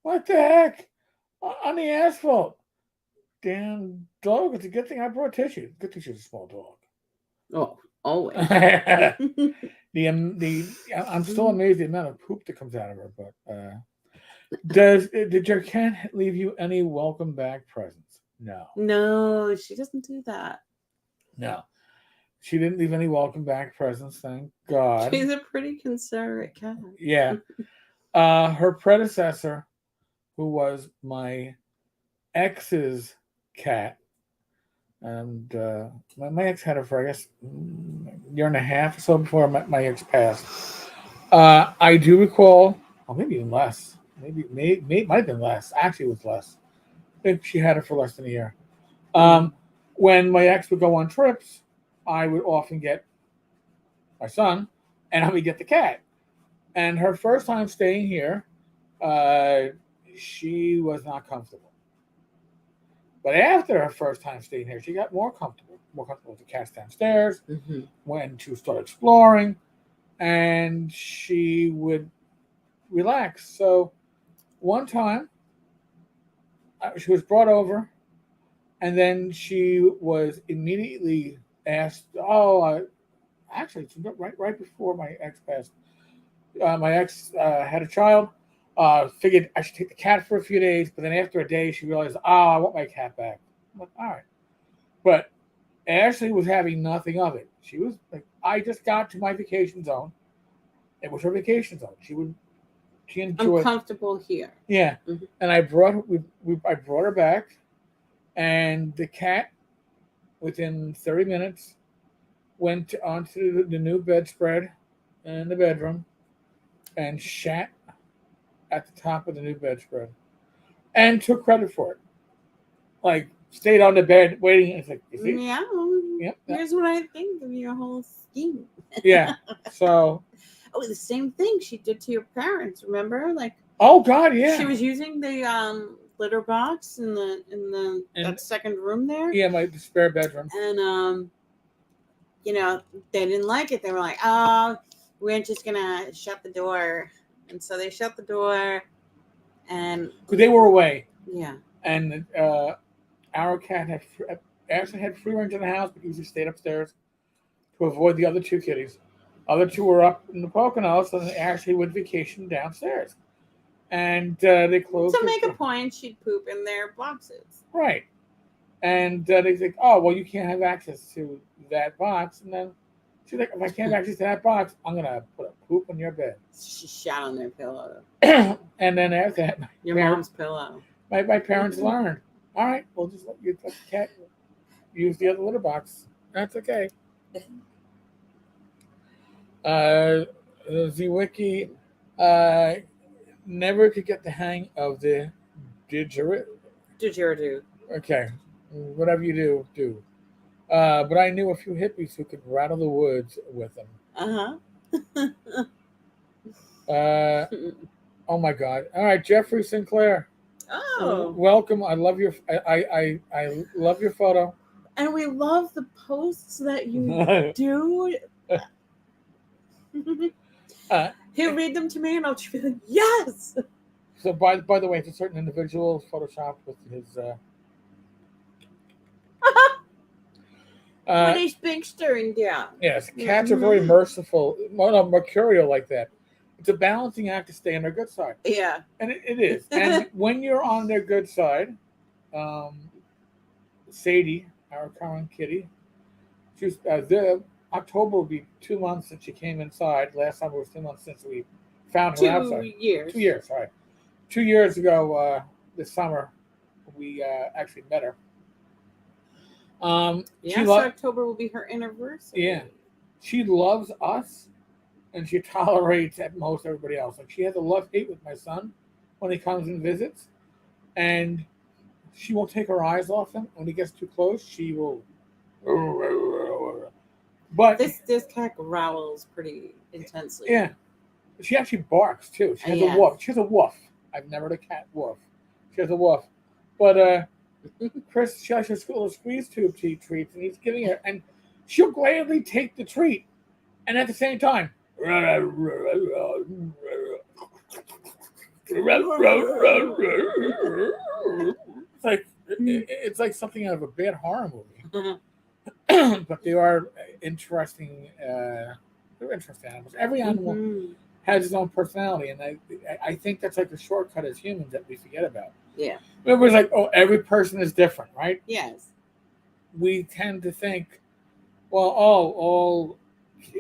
What the heck? On the asphalt. Damn dog. It's a good thing I brought tissue. Good thing she's a small dog. Oh, always. I'm still amazed the amount of poop that comes out of her. But did your cat leave you any welcome back presents? No. No, she doesn't do that. No. She didn't leave any welcome back presents, thank God. She's a pretty considerate cat. Yeah. Her predecessor, who was my ex's cat, and my ex had her for, I guess, a year and a half or so before my ex passed. I do recall, maybe even less. Maybe might have been less. Actually, it was less. I think she had her for less than a year. When my ex would go on trips, I would often get my son, and I would get the cat. And her first time staying here, she was not comfortable. But after her first time staying here, she got more comfortable with the cats downstairs. Went to start exploring, and she would relax. So one time, she was brought over, and then she was immediately asked. Actually, it's right before my ex passed. My ex had a child. Figured I should take the cat for a few days, but then after a day, she realized, I want my cat back. I'm like, all right. But Ashley was having nothing of it. She was like, I just got to my vacation zone. It was her vacation zone. She enjoyed. I'm comfortable here. Yeah, and I brought her back, and the cat, within 30 minutes, went onto the new bedspread in the bedroom, and shat at the top of the new bedspread, and took credit for it. Like, stayed on the bed waiting. It's like, you see? Yeah. Yep. Here's what I think of your whole scheme. Yeah. So. Oh, the same thing she did to your parents. Remember? Like. Oh God, yeah. She was using the litter box in that second room there. Yeah, the spare bedroom. And they didn't like it. They were like, "Oh, we're just gonna shut the door," and so they shut the door. And because they were away. Yeah. And our cat actually had free range in the house, but usually stayed upstairs to avoid the other two kitties. Other two were up in the Poconos, and Ashley would vacation downstairs. And they closed. To make a point, she'd poop in their boxes. Right. And they think, oh, well, you can't have access to that box. And then she's like, if I can't have access to that box, I'm going to put a poop on your bed. She shat on their pillow. And then after that, Your mom's pillow. my parents learned, all right, we'll just let the cat use the other litter box. That's okay. Zwicki never could get the hang of the Didgeridoo. Okay, whatever you do. But I knew a few hippies who could rattle the woods with them. Oh my God! All right, Jeffrey Sinclair. Oh, welcome. I love your. I love your photo. And we love the posts that you do. He'll read them to me, and I'll just be like, "Yes." So by the way, it's a certain individual photoshopped with his. With his big staring down. Yes, cats are very merciful. Well, no, mercurial like that. It's a balancing act to stay on their good side. Yeah. And it is. And when you're on their good side, Sadie, our current kitty, she's October will be 2 months since she came inside. Last time it was 2 months since we found her outside. 2 years. 2 years, right. 2 years ago, this summer, we actually met her. So October will be her anniversary. Yeah. She loves us, and she tolerates at most everybody else. Like, she has a love-hate with my son when he comes and visits, and she won't take her eyes off him. When he gets too close, she will. But this cat growls pretty intensely. Yeah, she actually barks too. She has a woof. She has a woof. I've never had a cat woof. She has a woof. But Chris, she has her little squeeze tube treats, and he's giving her, and she'll gladly take the treat, and at the same time, it's like something out of a bad horror movie. But they are interesting. They're interesting animals. Every animal has its own personality, and I think that's like a shortcut as humans that we forget about. Yeah. Everybody's like, oh, every person is different, right? Yes. We tend to think, well,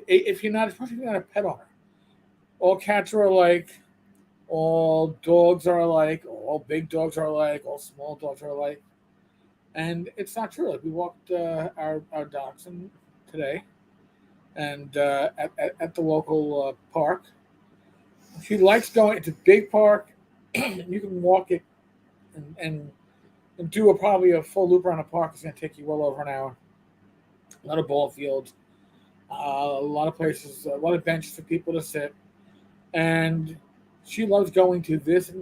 if you're not, especially if you're not a pet owner, all cats are alike, all dogs are alike, all big dogs are alike, all small dogs are alike. And it's not true. Like, we walked our dachshund today, and at the local park. She likes going. It's a big park. You can walk it and do probably a full loop around the park. It's going to take you well over an hour. A lot of ball fields, a lot of places, a lot of benches for people to sit, and she loves going to this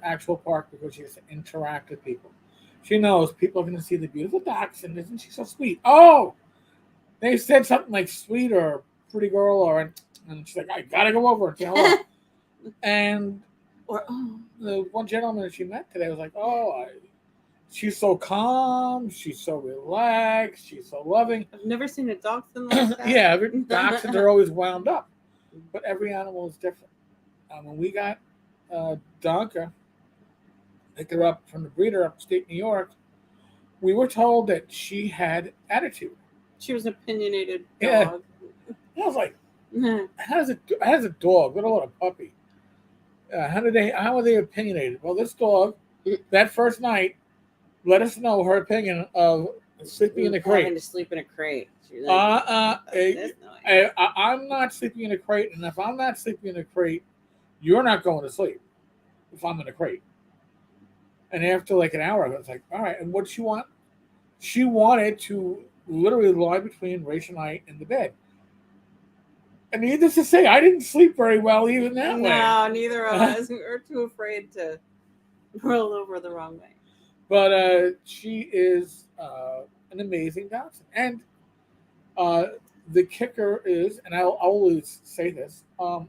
actual park because she has to interact with people. She knows people are going to see the beautiful dachshund. Isn't she so sweet? Oh, they said something like sweet or pretty girl, and she's like, I gotta go over and say hello. And the one gentleman that she met today was like, she's so calm, she's so relaxed, she's so loving. I've never seen a dachshund like that. Yeah, dachshunds are always wound up, but every animal is different. When we got Donka, picked her up from the breeder upstate New York, we were told that she had attitude. She was an opinionated dog. Yeah. I was like, how does a dog, let alone a puppy? How are they opinionated? Well, this dog, that first night, let us know her opinion of sleeping in a crate. Having to sleep in a crate. Like, I'm not sleeping in a crate, and if I'm not sleeping in a crate, you're not going to sleep if I'm in a crate. And after like an hour, I was like, all right, and what did she want? She wanted to literally lie between Rach and I in the bed. And needless to say, I didn't sleep very well even that way. No, neither of us. We were too afraid to roll over the wrong way. But she is an amazing dachshund. And the kicker is, and I'll always say this, our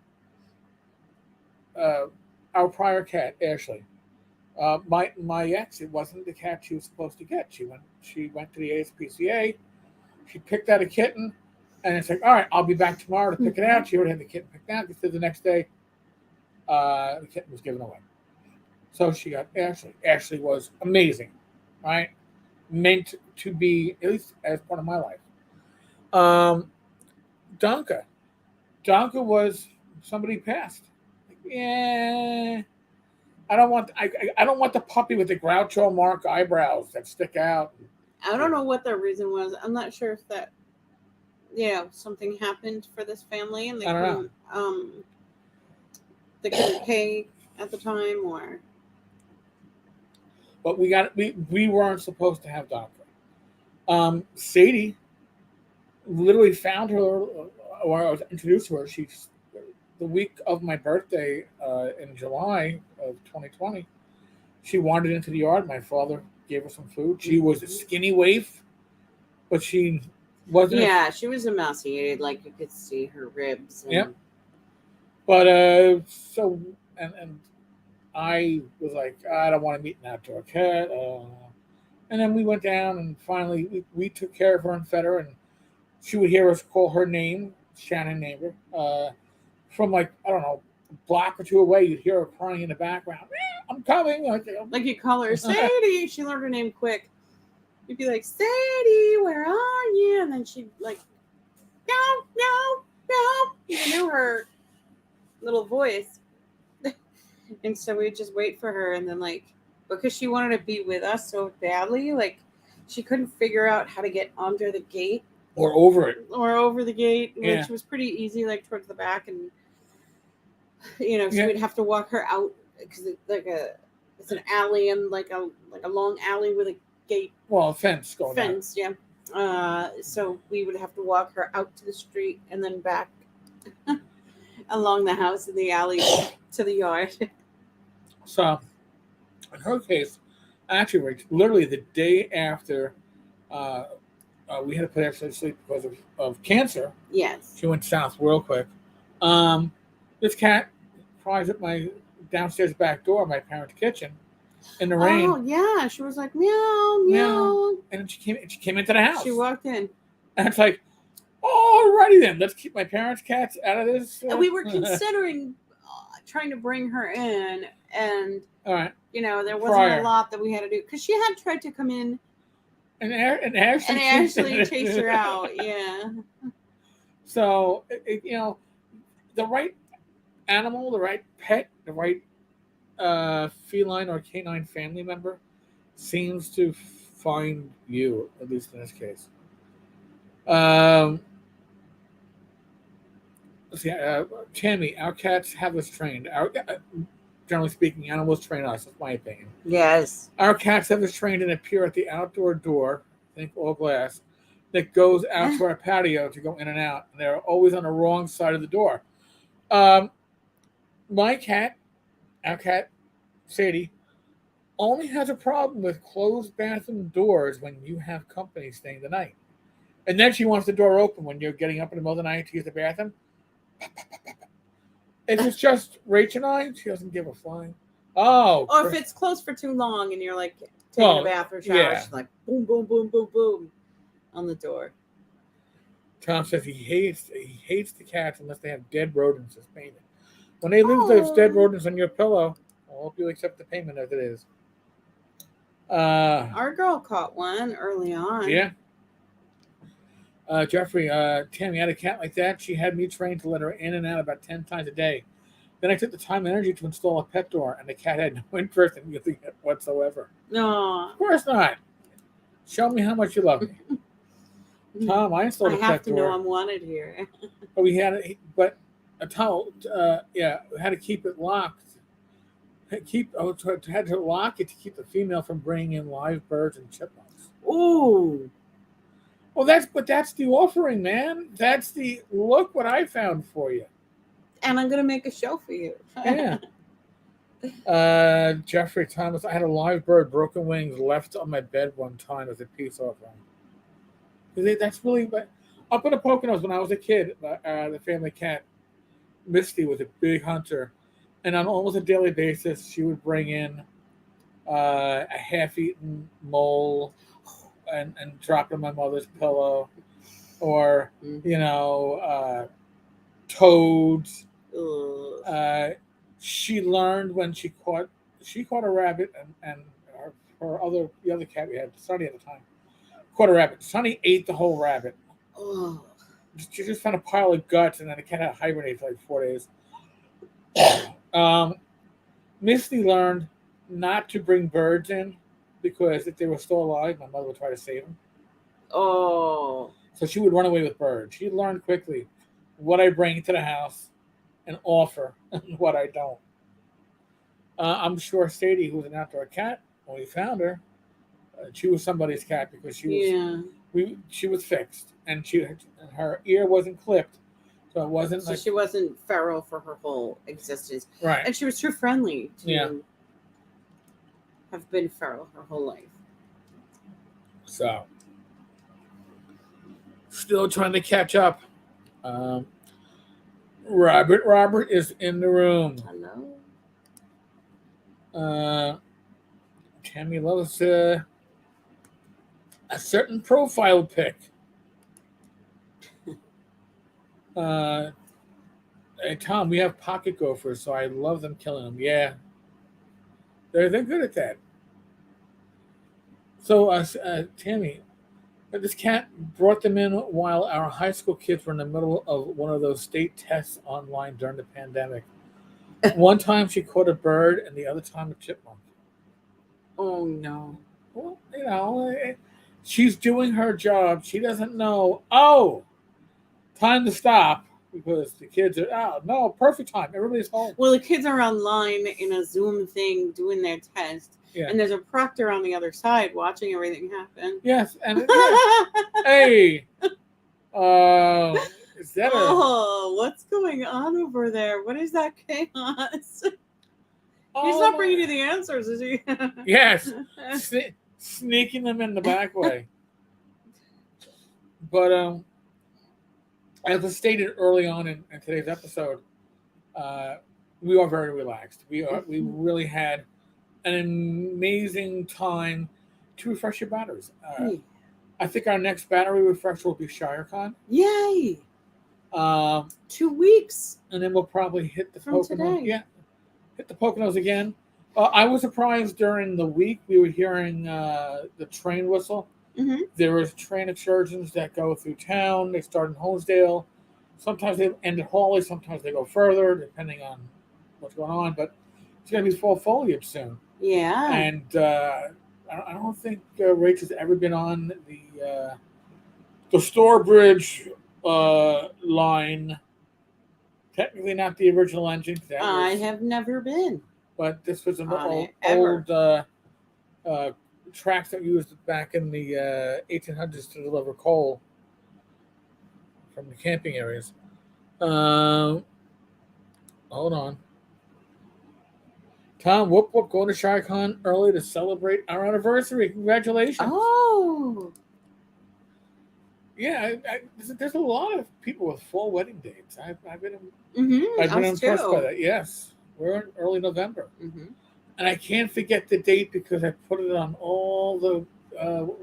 prior cat, Ashley, my ex, it wasn't the cat she was supposed to get. She went to the ASPCA. She picked out a kitten, and it's like, all right, I'll be back tomorrow to pick it out. She already had the kitten picked out. Because the next day, the kitten was given away. So she got Ashley. Ashley was amazing, right? meant to be, at least as part of my life. Um, Donka. Donka was somebody passed. Yeah, I don't want the puppy with the Groucho Mark eyebrows that stick out. I don't know what the reason was. I'm not sure if that, something happened for this family and I don't know. they couldn't pay at the time, or But we weren't supposed to have Donka. Sadie literally found her, or I was introduced to her. She's the week of my birthday in July of 2020. She wandered into the yard. My father gave her some food. She was a skinny waif, but she wasn't. yeah, she was emaciated. Like you could see her ribs. And, Yep. But so and I was like, I don't want to meet an outdoor cat. And then we went down and finally we took care of her and fed her, and she would hear us call her name. Shannon named her. From like, I don't know, a block or two away, you'd hear her crying in the background. I'm coming. like you call her Sadie. She learned her name quick. You'd be like, Sadie, where are you? And then she'd like, no, no, no. You knew her little voice. And so we'd just wait for her. And then, like, because she wanted to be with us so badly, like, she couldn't figure out how to get under the gate. Or over it. Or over the gate, Yeah. which was pretty easy, like, towards the back. And, so we'd have to walk her out because it's an alley and like a long alley with a gate. Well, a fence going Fence, yeah. So we would have to walk her out to the street and then back along the house in the alley to the yard. So, in her case, actually, literally the day after we had to put her to sleep because of cancer, Yes. she went south real quick. This cat cries at my downstairs back door, my parents' kitchen, in the rain. Oh yeah, she was like meow meow, and then she came into the house. She walked in, and it's like, alrighty then, let's keep my parents' cats out of this. And we were considering trying to bring her in, and all right, there wasn't a lot that we had to do because she had tried to come in and actually chase her out. Yeah. So the right animal, the right pet, the right feline or canine family member seems to find you, at least in this case. Tammy, our cats have us trained. Generally speaking, animals train us. That's my opinion. Yes. Our cats have us trained and appear at the outdoor door, think all glass, that goes out to our patio to go in and out. And they're always on the wrong side of the door. My cat, our cat, Sadie, only has a problem with closed bathroom doors when you have company staying the night. And then she wants the door open when you're getting up in the middle of the night to use the bathroom. If it's just Rach and I, she doesn't give a flying. Oh. Or if it's closed for too long and you're like taking a bath or shower, she's like boom, boom, boom, boom, boom on the door. Tom says he hates the cats unless they have dead rodents as payment. When they leave those dead rodents on your pillow, I hope you accept the payment as it is. Our girl caught one early on. Yeah. Jeffrey, Tammy had a cat like that. She had me trained to let her in and out about 10 times a day. Then I took the time and energy to install a pet door, and the cat had no interest in using it whatsoever. No. Of course not. Show me how much you love me. Tom, I installed a pet door. I have to know I'm wanted here. But we had it, but we had to keep it locked. Had to lock it to keep the female from bringing in live birds and chipmunks. Ooh. Well, that's the offering, man. That's the look what I found for you. And I'm gonna make a show for you. Yeah. Jeffrey Thomas, I had a live bird, broken wings, left on my bed one time as a peace offering. That's really, but up in the Poconos when I was a kid, the family cat Misty was a big hunter, and on almost a daily basis, she would bring in a half-eaten mole and drop it on my mother's pillow, or toads. She learned when she caught a rabbit, and the other cat we had, Sunny at the time, caught a rabbit. Sunny ate the whole rabbit. Oh, She just found a pile of guts, and then the cat had to hibernate for like 4 days. Misty learned not to bring birds in because if they were still alive, my mother would try to save them. oh, So she would run away with birds. She learned quickly what I bring to the house and offer and what I don't. I'm sure Sadie, who was an outdoor cat, when we found her, she was somebody's cat because yeah. she was fixed and her ear wasn't clipped, so it wasn't So like she wasn't feral for her whole existence, right. and she was too friendly to Yeah. have been feral her whole life. So still trying to catch up. Robert is in the room. Hello. Tammy loves a certain profile pic. Hey, Tom, we have pocket gophers, so I love them killing them. Yeah, they're good at that. So, Tammy, this cat brought them in while our high school kids were in the middle of one of those state tests online during the pandemic. One time she caught a bird, and the other time a chipmunk. Oh no. Well, she's doing her job. She doesn't know. Oh, time to stop because the kids are. Oh no, perfect time. Everybody's home. Well, the kids are online in a Zoom thing doing their test, Yeah. and there's a proctor on the other side watching everything happen. Yes, and hey, is that oh, what's going on over there? What is that chaos? He's not bringing you the answers, is he? Yes, sneaking them in the back way. But as I stated early on in today's episode, we are very relaxed. We really had an amazing time to refresh your batteries. I think our next battery refresh will be ShireCon. Yay! 2 weeks, and then we'll probably hit the from Poconos. today. Yeah, hit the Poconos again. I was surprised during the week we were hearing the train whistle. Mm-hmm. There was train excursions that go through town. They start in Honesdale. Sometimes they end at Hawley. Sometimes they go further, depending on what's going on. But it's going to be fall foliage soon. Yeah. And I don't think Rach has ever been on the Stourbridge line. Technically not the original engine. I have never been. But this was an old tracks that used back in the 1800s to deliver coal from the camping areas. Hold on. Tom, whoop, going to ShireCon early to celebrate our anniversary. Congratulations. Oh. Yeah, there's a lot of people with full wedding dates. I've been impressed by that. Yes, we're in early November. Mm-hmm. And I can't forget the date because I put it on all the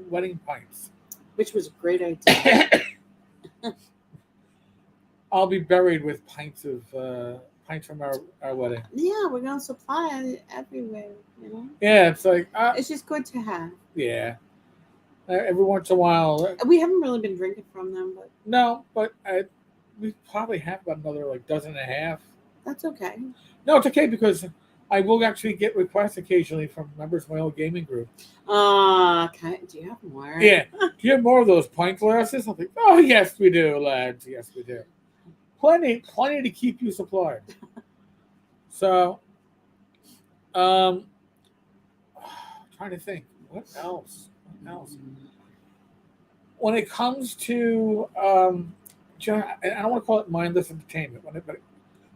wedding pints. Which was a great idea. I'll be buried with pints from our wedding. Yeah, we're going to supply it everywhere, you know? Yeah, it's like... it's just good to have. Yeah. Every once in a while... we haven't really been drinking from them, but... No, but we probably have about another dozen and a half. That's okay. No, it's okay because I will actually get requests occasionally from members of my old gaming group. Okay. Do you have more? Yeah. Do you have more of those pint glasses? I'm like, oh, yes, we do, lads. Yes, we do. Plenty to keep you supplied. So, trying to think. What else? When it comes to, I don't want to call it mindless entertainment, but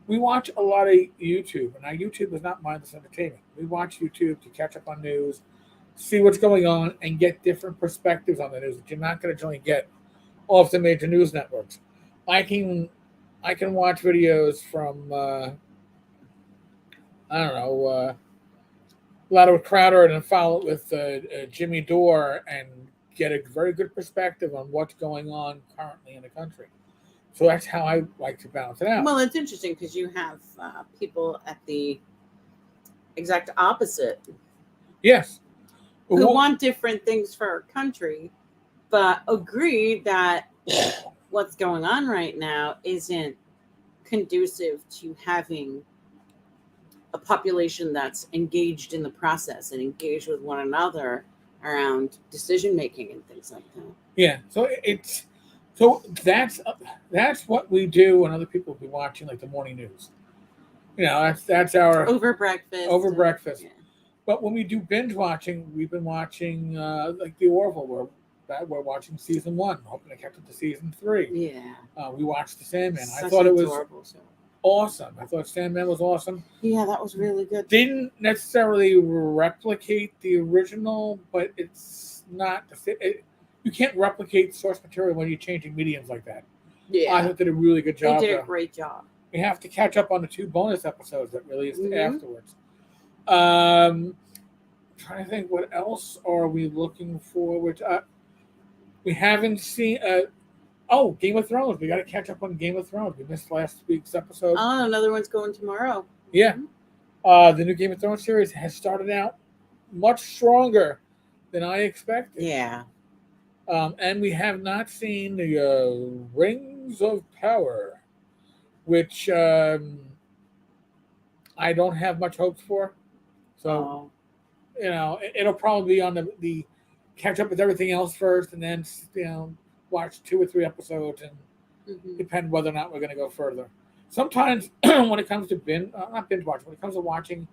we watch a lot of YouTube, and our YouTube is not mindless entertainment. We watch YouTube to catch up on news, see what's going on, and get different perspectives on the news that you're not going to generally get off the major news networks. I can watch videos from, Latimer Crowder and then follow it with Jimmy Dore and get a very good perspective on what's going on currently in the country. So that's how I like to balance it out. Well, it's interesting because you have people at the exact opposite. Yes. who Well, want different things for our country, but agree that what's going on right now isn't conducive to having a population that's engaged in the process and engaged with one another around decision making and things like that. yeah. So that's what we do when other people will be watching like the morning news. That's our Over breakfast. over breakfast. Yeah. But when we do binge watching, we've been watching like the Orville. We're watching season 1, hoping to catch up to season 3. Yeah. We watched The Sandman. I Such thought an it was adorable show. awesome. I thought Sandman was awesome. Yeah, that was really good. Didn't necessarily replicate the original, but it's not. You can't replicate source material when you're changing mediums like that. Yeah. I thought they did a really good job. They did a great job. We have to catch up on the 2 bonus episodes that released afterwards. Trying to think, what else are we looking forward to? We haven't seen. Game of Thrones. We got to catch up on Game of Thrones. We missed last week's episode. Oh, another one's going tomorrow. Yeah. The new Game of Thrones series has started out much stronger than I expected. Yeah. And we have not seen the Rings of Power, which I don't have much hopes for. So, it'll probably be on the catch up with everything else first, and then watch 2 or 3 episodes and depend whether or not we're going to go further. Sometimes when it comes to not binge watching, when it comes to watching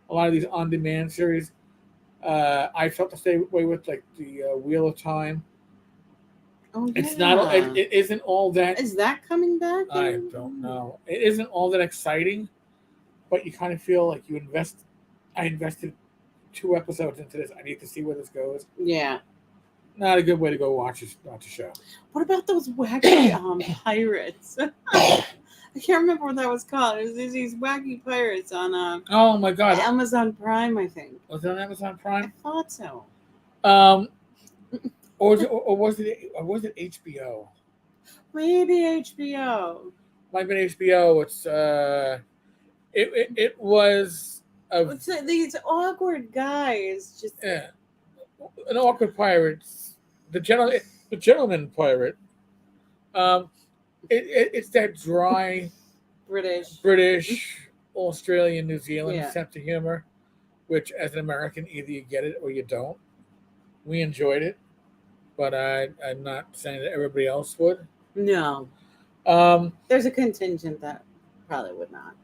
a lot of these on-demand series, I felt the same way with like the Wheel of Time. Oh, yeah. It's not. It isn't all that. Is that coming back? I don't know. It isn't all that exciting, but you kind of feel like I invested 2 episodes into this. I need to see where this goes. Yeah. Not a good way to go watch a show. What about those wacky pirates? I can't remember what that was called. It was these wacky pirates on oh my god, Amazon Prime, I think. Was it on Amazon Prime? I thought so. Or was it HBO? Maybe HBO. Might have been HBO. It's it was It's like these awkward guys just an awkward pirate. The gentleman pirate. It's that dry British, Australian, New Zealand sense of humor, which as an American either you get it or you don't. We enjoyed it, but I'm not saying that everybody else would. No. There's a contingent that probably would not.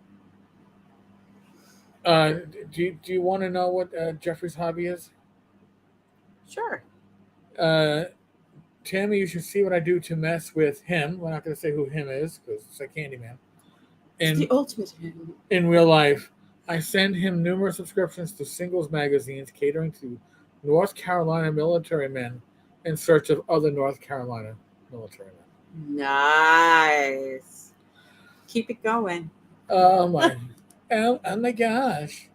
Do you want to know what Jeffrey's hobby is? Sure. Tammy, you should see what I do to mess with him. We're not going to say who him is because it's a Candyman. It's the ultimate him. In real life, I send him numerous subscriptions to singles magazines catering to North Carolina military men in search of other North Carolina military men. Nice. Keep it going. Oh my! oh my gosh!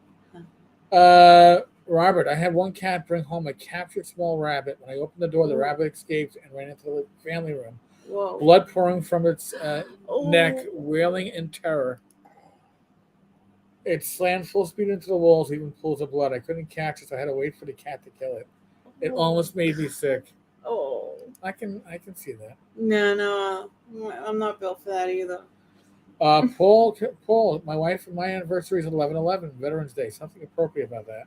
Robert, I had one cat bring home a captured small rabbit. When I opened the door, the rabbit escaped and ran into the family room. Whoa. Blood pouring from its neck, wailing in terror. It slammed full speed into the walls, leaving pools of blood. I couldn't catch it, so I had to wait for the cat to kill it. It almost made me sick. Oh. I can see that. No, I'm not built for that either. Paul, my wife and my anniversary is 11/11, Veterans Day. Something appropriate about that.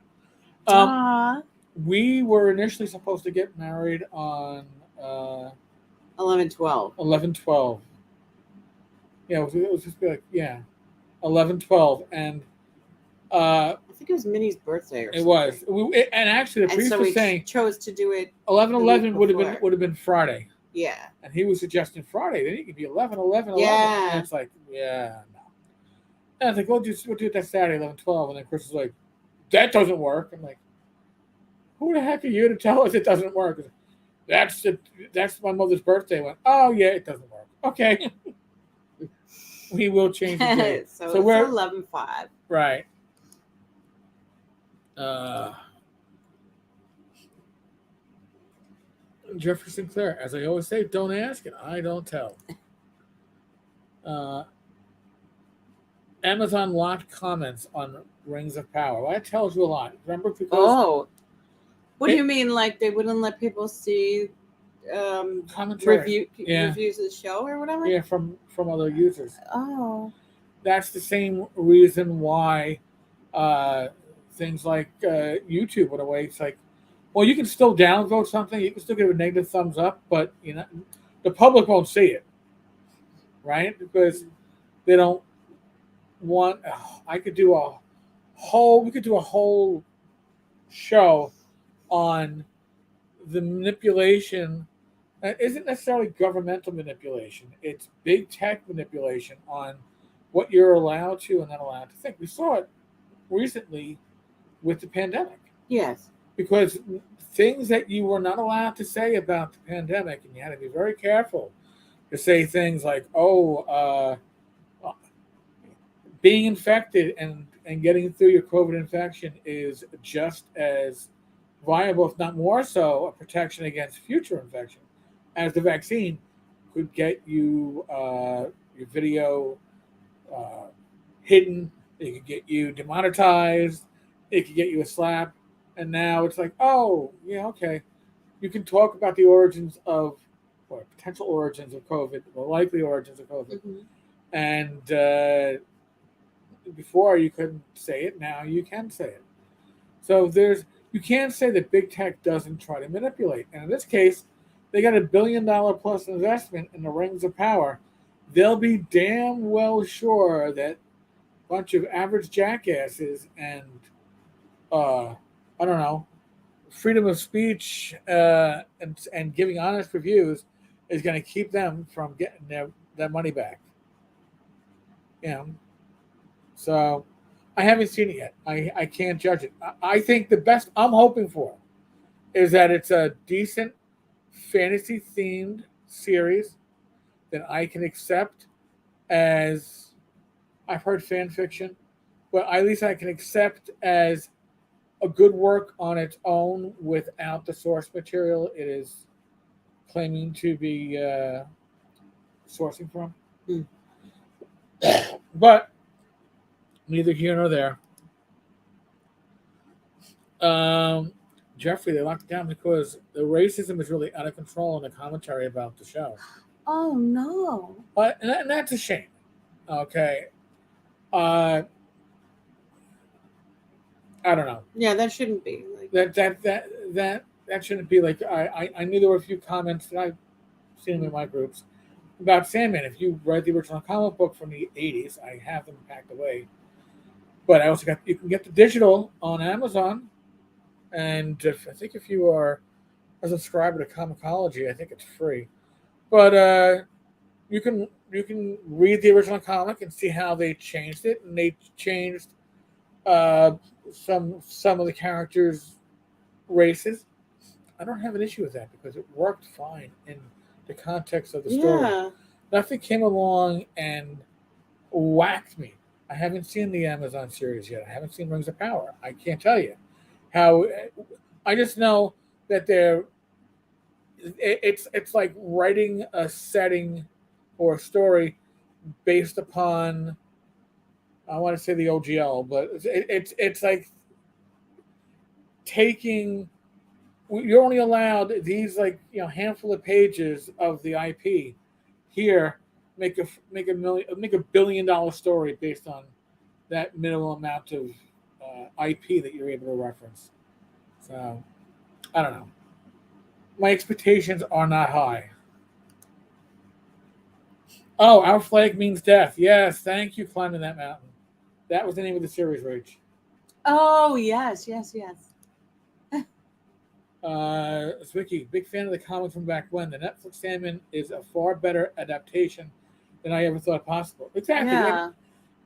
We were initially supposed to get married on 11/12. 11/12. Yeah, it was just like 11/12, and I think it was Minnie's birthday. Or something. It was. And actually, the priest was saying chose to do it. 11/11 would have been Friday. Yeah. And he was suggesting Friday. Then it could be 11/11. Yeah. And it's like, no. And I was like, we'll do it that Saturday, 11/12. And then Chris was like, that doesn't work. I'm like, who the heck are you to tell us it doesn't work? That's my mother's birthday. I went, oh yeah, it doesn't work. Okay. We will change the date. so we're 11/5. Right. Jeffrey Sinclair, as I always say, don't ask and I don't tell. Amazon locked comments on Rings of Power. Well, that tells you a lot. Remember, because What do you mean? Like they wouldn't let people see commentary. Yeah, reviews of the show or whatever? yeah, from other users. Oh. That's the same reason why uh, things like YouTube went away. It's like, well, you can still downvote something, you can still give a negative thumbs up, but the public won't see it, right? Because they don't want. I could do a whole. We could do a whole show on the manipulation. Isn't necessarily governmental manipulation. It's big tech manipulation on what you're allowed to and not allowed to think. We saw it recently with the pandemic Yes. because things that you were not allowed to say about the pandemic, and you had to be very careful to say things like, "Oh, being infected and getting through your COVID infection is just as viable, if not more so, a protection against future infection, as the vaccine could get you your video uh, hidden. It could get you demonetized. It could get you a slap. And now it's like, oh, yeah, okay. You can talk about the origins of, or potential origins of COVID, or likely origins of COVID. Mm-hmm. And before you couldn't say it, now you can say it. So you can't say that big tech doesn't try to manipulate. And in this case, they got $1 billion plus investment in the rings of power. They'll be damn well sure that bunch of average jackasses and I don't know, freedom of speech and giving honest reviews is going to keep them from getting their money back. You know, so I haven't seen it yet. I can't judge it. I think the best I'm hoping for is that it's a decent fantasy themed series that I can accept as I've heard fan fiction, but at least I can accept as a good work on its own without the source material it is claiming to be sourcing from. Mm. But neither here nor there. Um, Jeffrey, they locked it down because the racism is really out of control in the commentary about the show. Oh no. But and that's a shame. Okay. Uh, I don't know. Yeah, that shouldn't be. Like, That shouldn't be like I knew there were a few comments that I've seen in my groups about Sandman. If you read the original comic book from the '80s, I have them packed away. But I also got you can get the digital on Amazon, and I think if you are a subscriber to Comicology, I think it's free. But you can read the original comic and see how they changed it, and they changed uh, some of the characters' races. I don't have an issue with that because it worked fine in the context of the story. yeah. Nothing came along and whacked me. I haven't seen the Amazon series yet. I haven't seen Rings of Power. I can't tell you how. I just know that it's like writing a setting or a story based upon I want to say the OGL, but it's like taking you're only allowed these like handful of pages of the IP here make a $1 billion story based on that minimal amount of IP that you're able to reference. So I don't know. My expectations are not high. Oh, our flag means death. Yes, thank you, climbing that mountain. That was the name of the series, Rach. Oh yes, yes, yes. Zwicky, big fan of the comic from back when. The Netflix Sandman is a far better adaptation than I ever thought possible. Exactly. Yeah.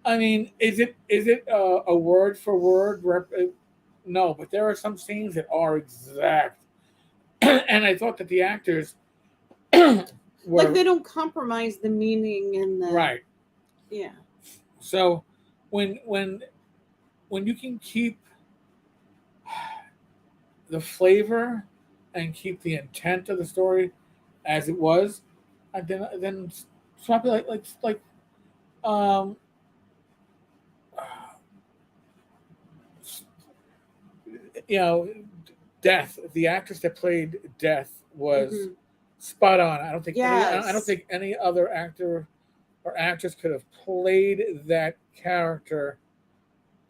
I mean, is it a word for word? No, but there are some scenes that are exact, and I thought that the actors Like were they don't compromise the meaning and the right. yeah. So when you can keep the flavor and keep the intent of the story as it was, and then swap it like um you know Death, the actress that played Death, was Mhm. spot on. I don't think I don't Yes. think any other actor or actress could have played that character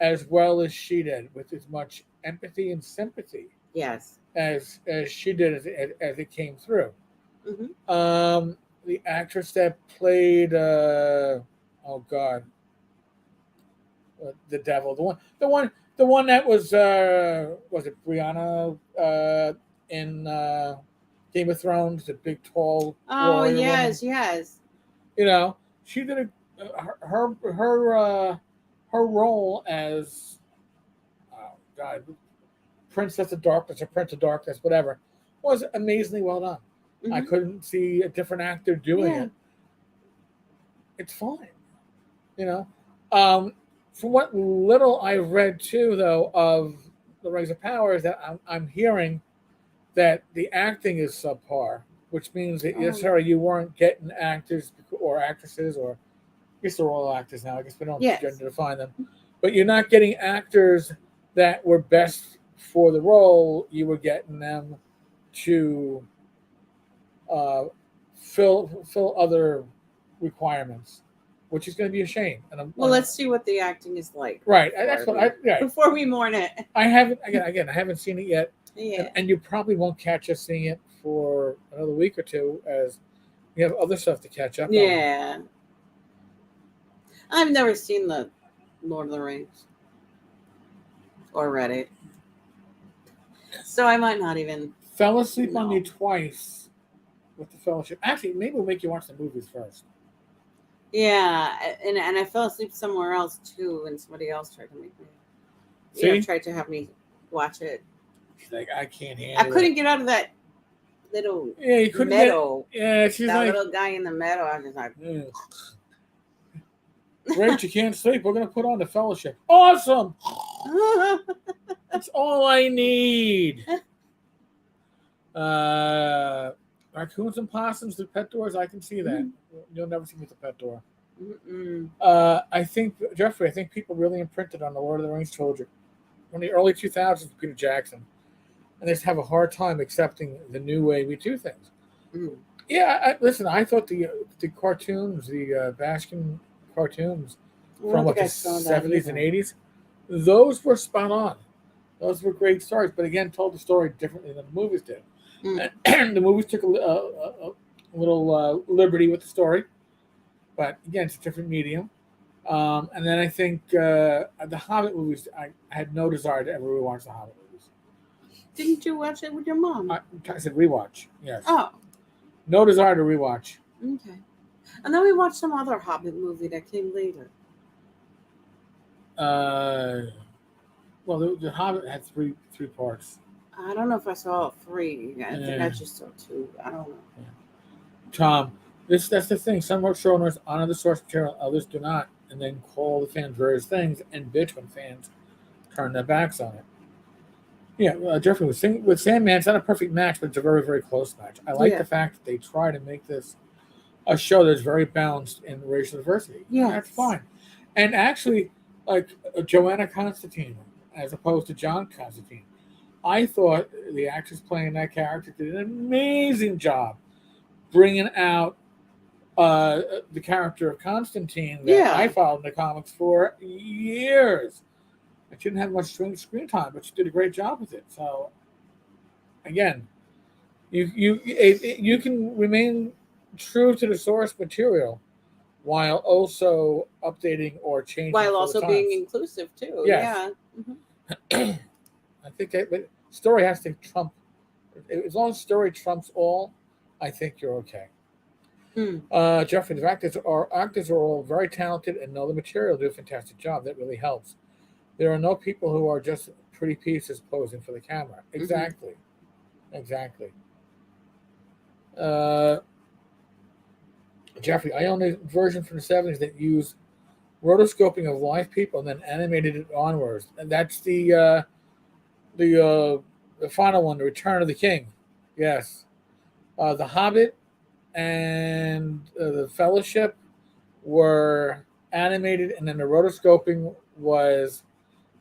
as well as she did, with as much empathy and sympathy Yes. as she did as it came through. Mhm. The actress that played oh god, the devil, the one that was it Brianna in Game of Thrones, the big tall Oh, warrior woman. yes, yes. You know, she did her role as God, Princess of Darkness or Prince of Darkness, whatever, was amazingly well done. I Mhm. couldn't see a different actor doing Yeah. it. It's fine, you know. Um, from what little I've read too, though, of the Rings of Power, is that I'm hearing that the acting is subpar, which means that yes, Oh, sorry, you weren't getting actors or actresses, or I guess they're all actors now. I guess we don't yes. gender define them, but you're not getting actors that were best for the role. You were getting them to uh, fill other requirements, which is going to be a shame. And Well, let's see what the acting is like right. That's what I right. before we mourn it. I haven't again. I haven't seen it yet, Yeah. and you probably won't catch us seeing it for another week or two, as we have other stuff to catch up on. Yeah. I've never seen the Lord of the Rings or read it, so I might not even Fell asleep on know. me twice with the Fellowship. Actually, maybe we'll make you watch the movies first. Yeah, and I fell asleep somewhere else too, and somebody else tried to make me, See, tried to have me watch it. she's like, I can't I handle couldn't it. get out of that little Yeah, you couldn't meadow. get. Yeah, she's That like, little guy in the meadow. I was just like, yeah. Great, you can't sleep. We're gonna put on the Fellowship. Awesome. That's all I need. Raccoons and possums with pet doors. I can see that. You'll never see me with a pet door. Mm-mm. I think Jeffrey. I think people really imprinted on the Lord of the Rings trilogy from the early 2000s with Peter Jackson, and they just have a hard time accepting the new way we do things. Mm. Yeah, listen. I thought the cartoons, the Baskin cartoons I don't from think the I saw that 70s and either. 80s, those were spot on. Those were great stories, but again, told the story differently than the movies did. Mm. And the movies took a little liberty with the story, but again, it's a different medium. And then I think the Hobbit movies, I had no desire to ever rewatch the Hobbit movies. Didn't you watch it with your mom? I said rewatch, yes. Oh, No desire to rewatch. okay. And then we watched some other Hobbit movie that came later. Well, the Hobbit had three parts. I don't know if I saw all three. I think Yeah. I just saw two. I don't know. Tom, that's the thing. Some showrunners honor the source material, others do not, and then call the fans various things and bitch when fans turn their backs on it. Yeah, Jeffrey, with Sandman, it's not a perfect match, but it's a very, very close match. I like the fact that they try to make this a show that's very balanced in racial diversity. Yes. That's fine. And actually, like Joanna Constantine, as opposed to John Constantine, I thought the actress playing that character did an amazing job bringing out the character of Constantine that I followed in the comics for years. I didn't have much screen time, but she did a great job with it. So, again, you can remain true to the source material while also updating or changing While for also the being times. inclusive too. Yes. Yeah. Mm-hmm. I think story has to trump. As long as story trumps all, I think you're okay. Jeffrey, the actors are all very talented and know the material, do a fantastic job. That really helps. There are no people who are just pretty pieces posing for the camera. Exactly. Exactly. Jeffrey, I own a version from the 70s that used rotoscoping of live people and then animated it onwards. And that's the final one, The Return of the King. Yes. The Hobbit and the Fellowship were animated, and then the rotoscoping was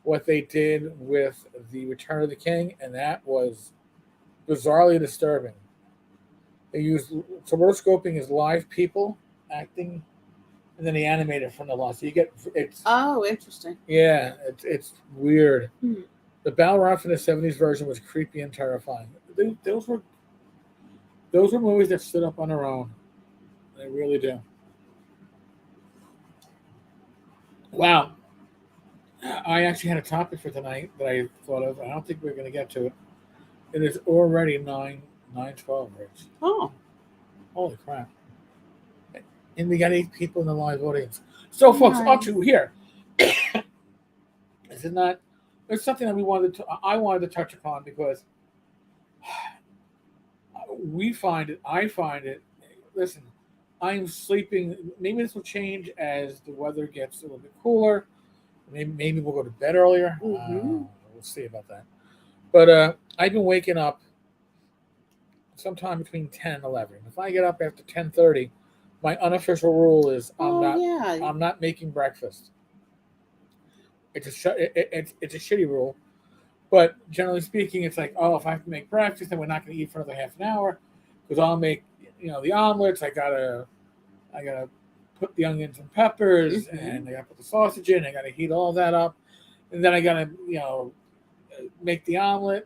what they did with the Return of the King, and that was bizarrely disturbing. They used so rotoscoping is live people acting, and then they animate it from the law. So you get it's Oh, interesting. yeah, it's weird. Hmm. The Battle Rap in the '70s version was creepy and terrifying. Those were movies that stood up on their own. They really do. Wow. I actually had a topic for tonight that I thought of. I don't think we're going to get to it. It is already 9:12, Rich. Oh, Holy crap. And we got 8 people in the live audience. So, folks, nice. here. This is not. It's something that I wanted to touch upon because I find it. Listen, I'm sleeping. Maybe this will change as the weather gets a little bit cooler. Maybe we'll go to bed earlier. Mm-hmm. We'll see about that. But I've been waking up sometime between 10 and 11. If I get up after 10:30, my unofficial rule is I'm not making breakfast. It's it's a shitty rule, but generally speaking, it's like, oh, if I have to make breakfast, then we're not going to eat for another half an hour because I'll make the omelets. I gotta put the onions and peppers, and I gotta put the sausage in. I gotta heat all that up, and then I gotta make the omelet.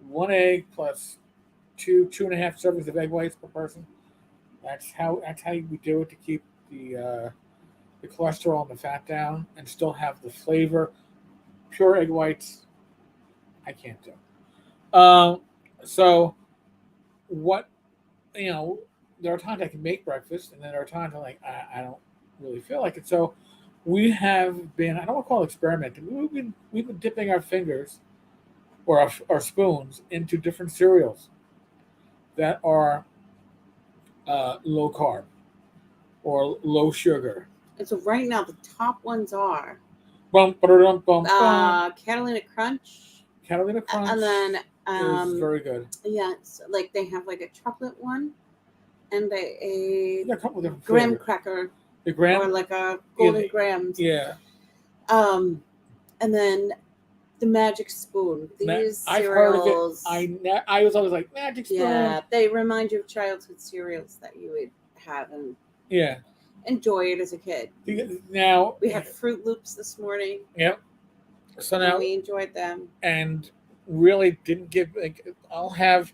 1 egg plus 2.5 servings of egg whites per person. That's how we do it to keep the cholesterol and the fat down, and still have the flavor. Pure egg whites, I can't do. So what there are times I can make breakfast, and then there are times I'm like, I don't really feel like it. So we have been, I don't want to call it experimenting. We've been dipping our fingers or our spoons into different cereals that are low carb or low sugar. And so right now the top ones are Catalina Crunch. Catalina Crunch And then is very good. Yeah, it's like they have like a chocolate one and a couple of different graham flavors. cracker. The graham or like a golden grams. Yeah. And then the Magic Spoon. These I've cereals. Heard of it. I was always like Magic Spoon. Yeah, they remind you of childhood cereals that you would have and enjoy it as a kid. Now we had Fruit Loops this morning. Yep. So now we enjoyed them and really didn't give. I'll have.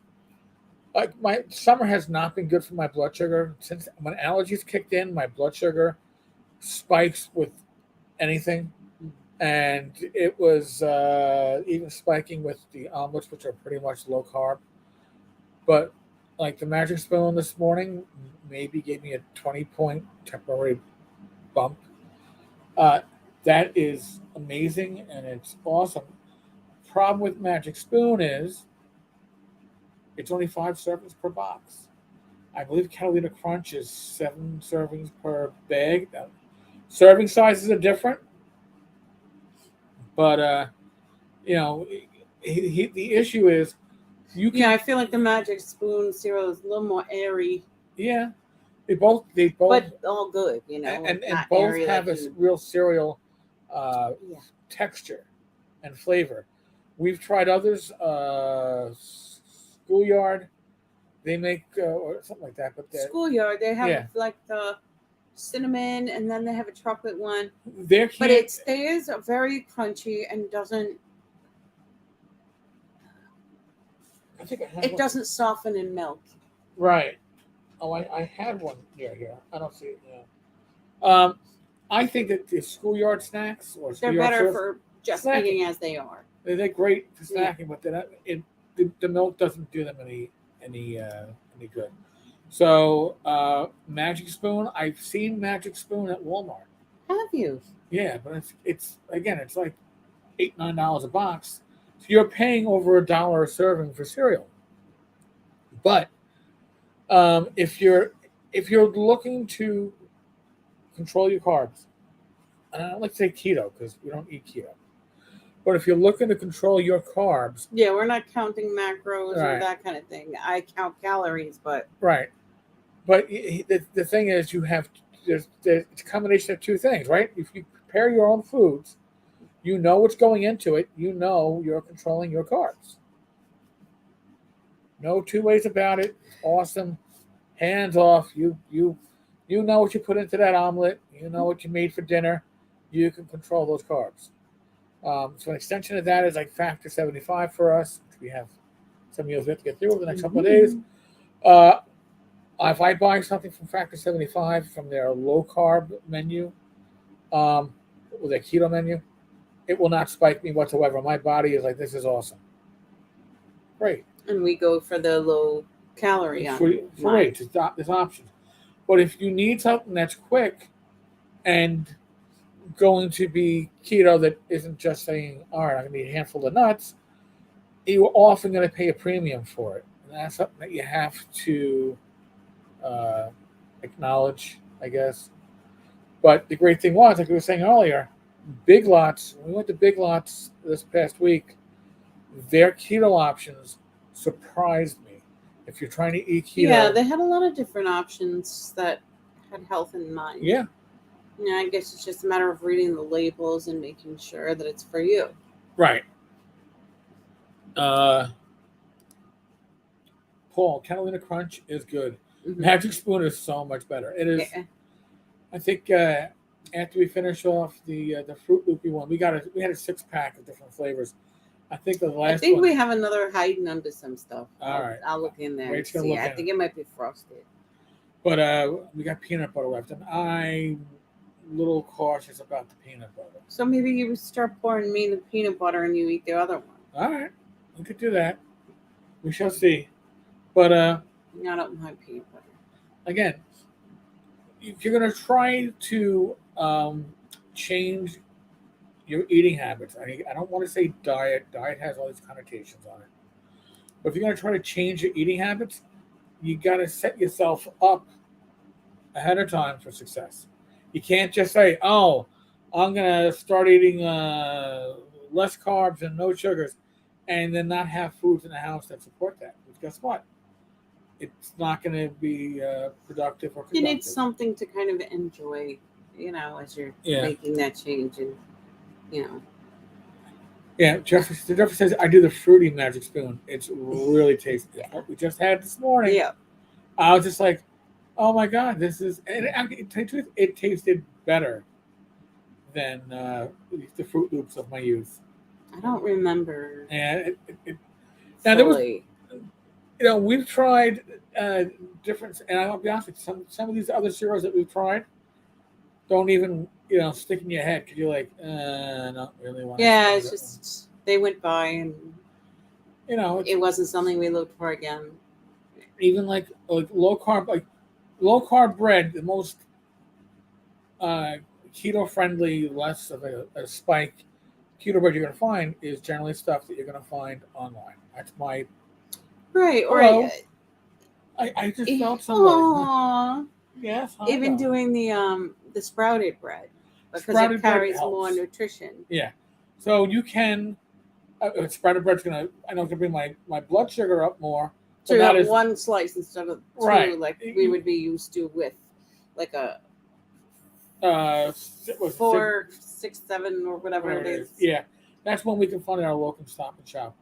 My summer has not been good for my blood sugar since when allergies kicked in. My blood sugar spikes with anything, and it was even spiking with the omelets, which are pretty much low carb. But like the Magic Spoon this morning, maybe gave me a 20-point temporary bump. That is amazing and it's awesome. Problem with Magic Spoon is it's only 5 servings per box. I believe Catalina Crunch is 7 servings per bag. Now, serving sizes are different, but the issue is I feel like the Magic Spoon cereal is a little more airy. Yeah, they both, but all good, and both have a real cereal texture and flavor. We've tried others. Schoolyard, they make or something like that. But Schoolyard, they have like the cinnamon, and then they have a chocolate one. But it stays very crunchy and doesn't. I think it doesn't soften in milk. Right. Oh, I had one near here. I don't see it now. I think that the Schoolyard snacks or they're better for just eating as they are. They're great for snacking, but the milk doesn't do them any good. So Magic Spoon, I've seen Magic Spoon at Walmart. Have you? Yeah, but it's like $8-9 a box. So you're paying over $1 a serving for cereal. But if you're looking to control your carbs, and I don't like to say keto because we don't eat keto, but if you're looking to control your carbs, we're not counting macros or that kind of thing. I count calories, but right. But the thing is, there's a combination of two things, right? If you prepare your own foods, You know what's going into it. You know you're controlling your carbs. No two ways about it. It's awesome. Hands off. You know what you put into that omelet. You know what you made for dinner. You can control those carbs. So an extension of that is like Factor 75 for us, which we have some meals we have to get through over the next couple of days. Uh, if I buy something from Factor 75 from their low carb menu, or their keto menu, it will not spike me whatsoever. My body is like, this is awesome. Great. And we go for the low calorie on For weight, there's options. But if you need something that's quick and going to be keto that isn't just saying, all right, I'm going to eat a handful of nuts, you're often going to pay a premium for it. And that's something that you have to acknowledge, I guess. But the great thing was, like we were saying earlier, Big Lots, when we went to Big Lots this past week, their keto options surprised me. If you're trying to eat keto. Yeah, they had a lot of different options that had health in mind. Yeah. Yeah, I guess it's just a matter of reading the labels and making sure that it's for you. Right. Paul, Catalina Crunch is good. Mm-hmm. Magic Spoon is so much better. It is. Yeah. I think after we finish off the Fruit Loopy one, we had a 6-pack of different flavors. I think the last. I think we have another hiding under some stuff. All right. I'll look in there and see. I think it might be frosted. But we got peanut butter left, and I'm a little cautious about the peanut butter. So maybe you start pouring me the peanut butter and you eat the other one. All right, we could do that. We shall see. But I don't like peanut butter. Again, if you're gonna try to change your eating habits, I don't want to say diet. Diet has all these connotations on it. But if you're gonna try to change your eating habits, you gotta set yourself up ahead of time for success. You can't just say, "Oh, I'm gonna start eating less carbs and no sugars," and then not have foods in the house that support that. Because guess what? It's not going to be productive or productive. You need something to kind of enjoy, as you're making that change, and Yeah, Jeffrey says I do the fruity Magic Spoon. It's really tasty. Yeah. What we just had this morning. Yeah, I was just like, oh my god, this is. And it tasted better than the Fruit Loops of my youth. I don't remember. And now there was. We've tried different, and I'll be honest with you, some of these other cereals that we've tried don't even, stick in your head because you're like, I don't really want to. Yeah, it's just, they went by and, it wasn't something we looked for again. Even like low carb bread, the most keto friendly, less of a spike keto bread you're going to find is generally stuff that you're going to find online. That's my. Right, or I just felt somebody. Yes. Even doing the sprouted bread because it carries more nutrition. Yeah, so you can. Sprouted bread's gonna. I know it's gonna bring my blood sugar up more. So you have one slice instead of two, right, like we would be used to with like a 4, 6, 7 or whatever it is. Yeah, that's when we can find our local Stop and Shop.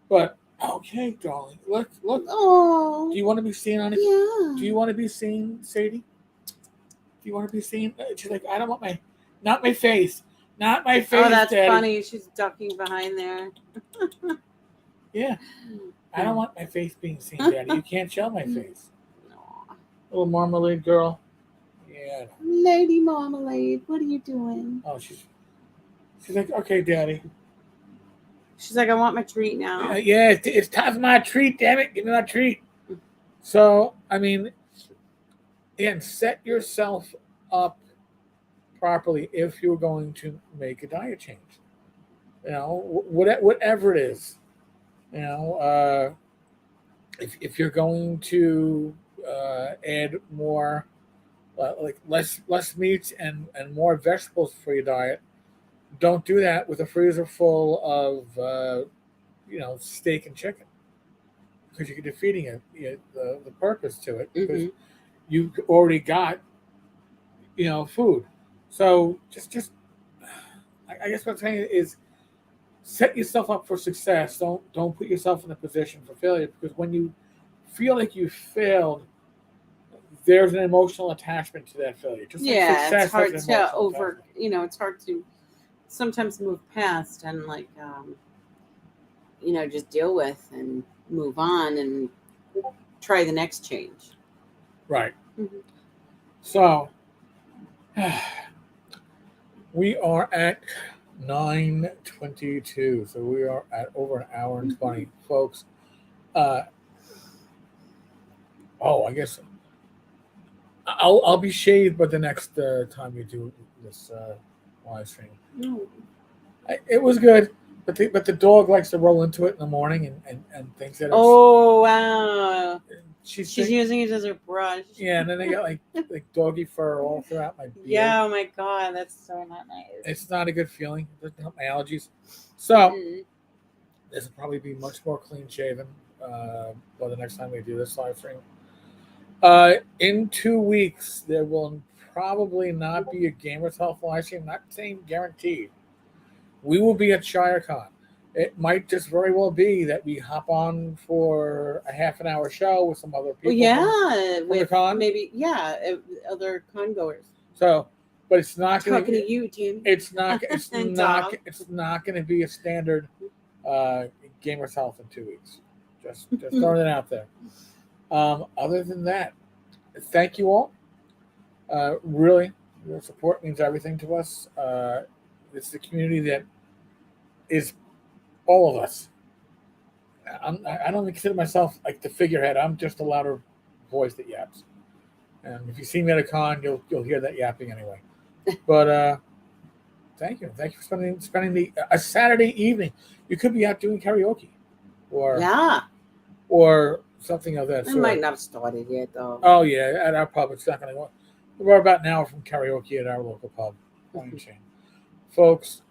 But. Okay, darling. Look. Oh. Do you want to be seen on it? Yeah. Do you want to be seen, Sadie? Do you want to be seen? She's like, I don't want not my face. Not my face, Oh, that's Daddy. funny. She's ducking behind there. Yeah. I don't want my face being seen, Daddy. You can't show my face. No. Little marmalade girl. Yeah. Lady Marmalade, what are you doing? Oh, she's like, okay, Daddy. She's like, I want my treat now. Yeah, it's time for my treat, damn it. Give me my treat. So, again, set yourself up properly if you're going to make a diet change. Whatever it is. If you're going to add more, less meats and more vegetables for your diet, don't do that with a freezer full of, steak and chicken, because you're defeating the purpose to it, because you already got, food. So just I guess what I'm saying is set yourself up for success. Don't put yourself in a position for failure, because when you feel like you failed, there's an emotional attachment to that failure. Just like Yeah, it's success has hard an to emotional attachment. it's hard to sometimes move past and just deal with and move on and try the next change. Right. Mm-hmm. So we are at 9:22. So we are at over an hour and 20, folks. I guess I'll be shaved by the next time we do this live stream. No. It was good, but the dog likes to roll into it in the morning and thinks that it's. Oh wow! She's using it as a brush. Yeah, and then they got like doggy fur all throughout my beard. Yeah, oh my god, that's so not nice. It's not a good feeling. It doesn't help my allergies. So this will probably be much more clean shaven by the next time we do this live stream. In 2 weeks, there will probably not be a Gamers Health live stream. Not saying guaranteed. We will be at ShireCon. It might just very well be that we hop on for a half an hour show with some other people. With the con. Maybe other con goers. So, but it's not talking to you, Tim. It's not. It's not. It's not going to be a standard Gamers Health in 2 weeks. Just throwing it out there. Other than that, thank you all. Really, your support means everything to us. It's the community that is all of us. I don't consider myself like the figurehead. I'm just a louder voice that yaps. And if you see me at a con, you'll hear that yapping anyway. But thank you for spending a Saturday evening. You could be out doing karaoke, or something of that sort. It might not have started yet, though. Oh yeah, at our pub, it's not going to. We're about an hour from karaoke at our local pub. Folks,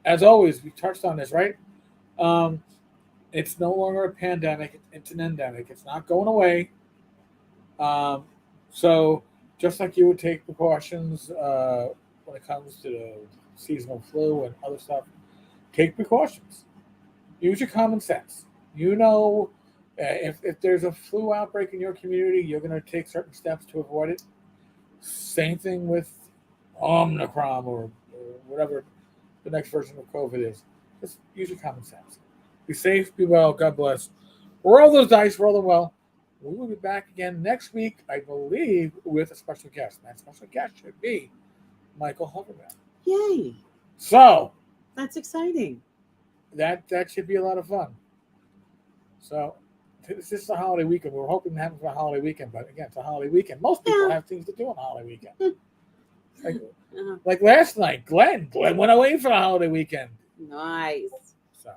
as always, we touched on this, right? It's no longer a pandemic; it's an endemic. It's not going away. So, just like you would take precautions when it comes to the seasonal flu and other stuff, take precautions. Use your common sense. If there's a flu outbreak in your community, you're going to take certain steps to avoid it. Same thing with Omicron or whatever the next version of COVID is. Just use your common sense. Be safe, be well, God bless. Roll those dice, roll them well. We will be back again next week, I believe, with a special guest. That special guest should be Michael Hoverman. Yay. So. That's exciting. That should be a lot of fun. So, this is a holiday weekend. We're hoping to have it for a holiday weekend, but again, it's a holiday weekend. Most people have things to do on a holiday weekend. Like last night, Glenn went away for a holiday weekend. Nice. So,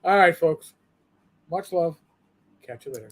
all right, folks. Much love. Catch you later.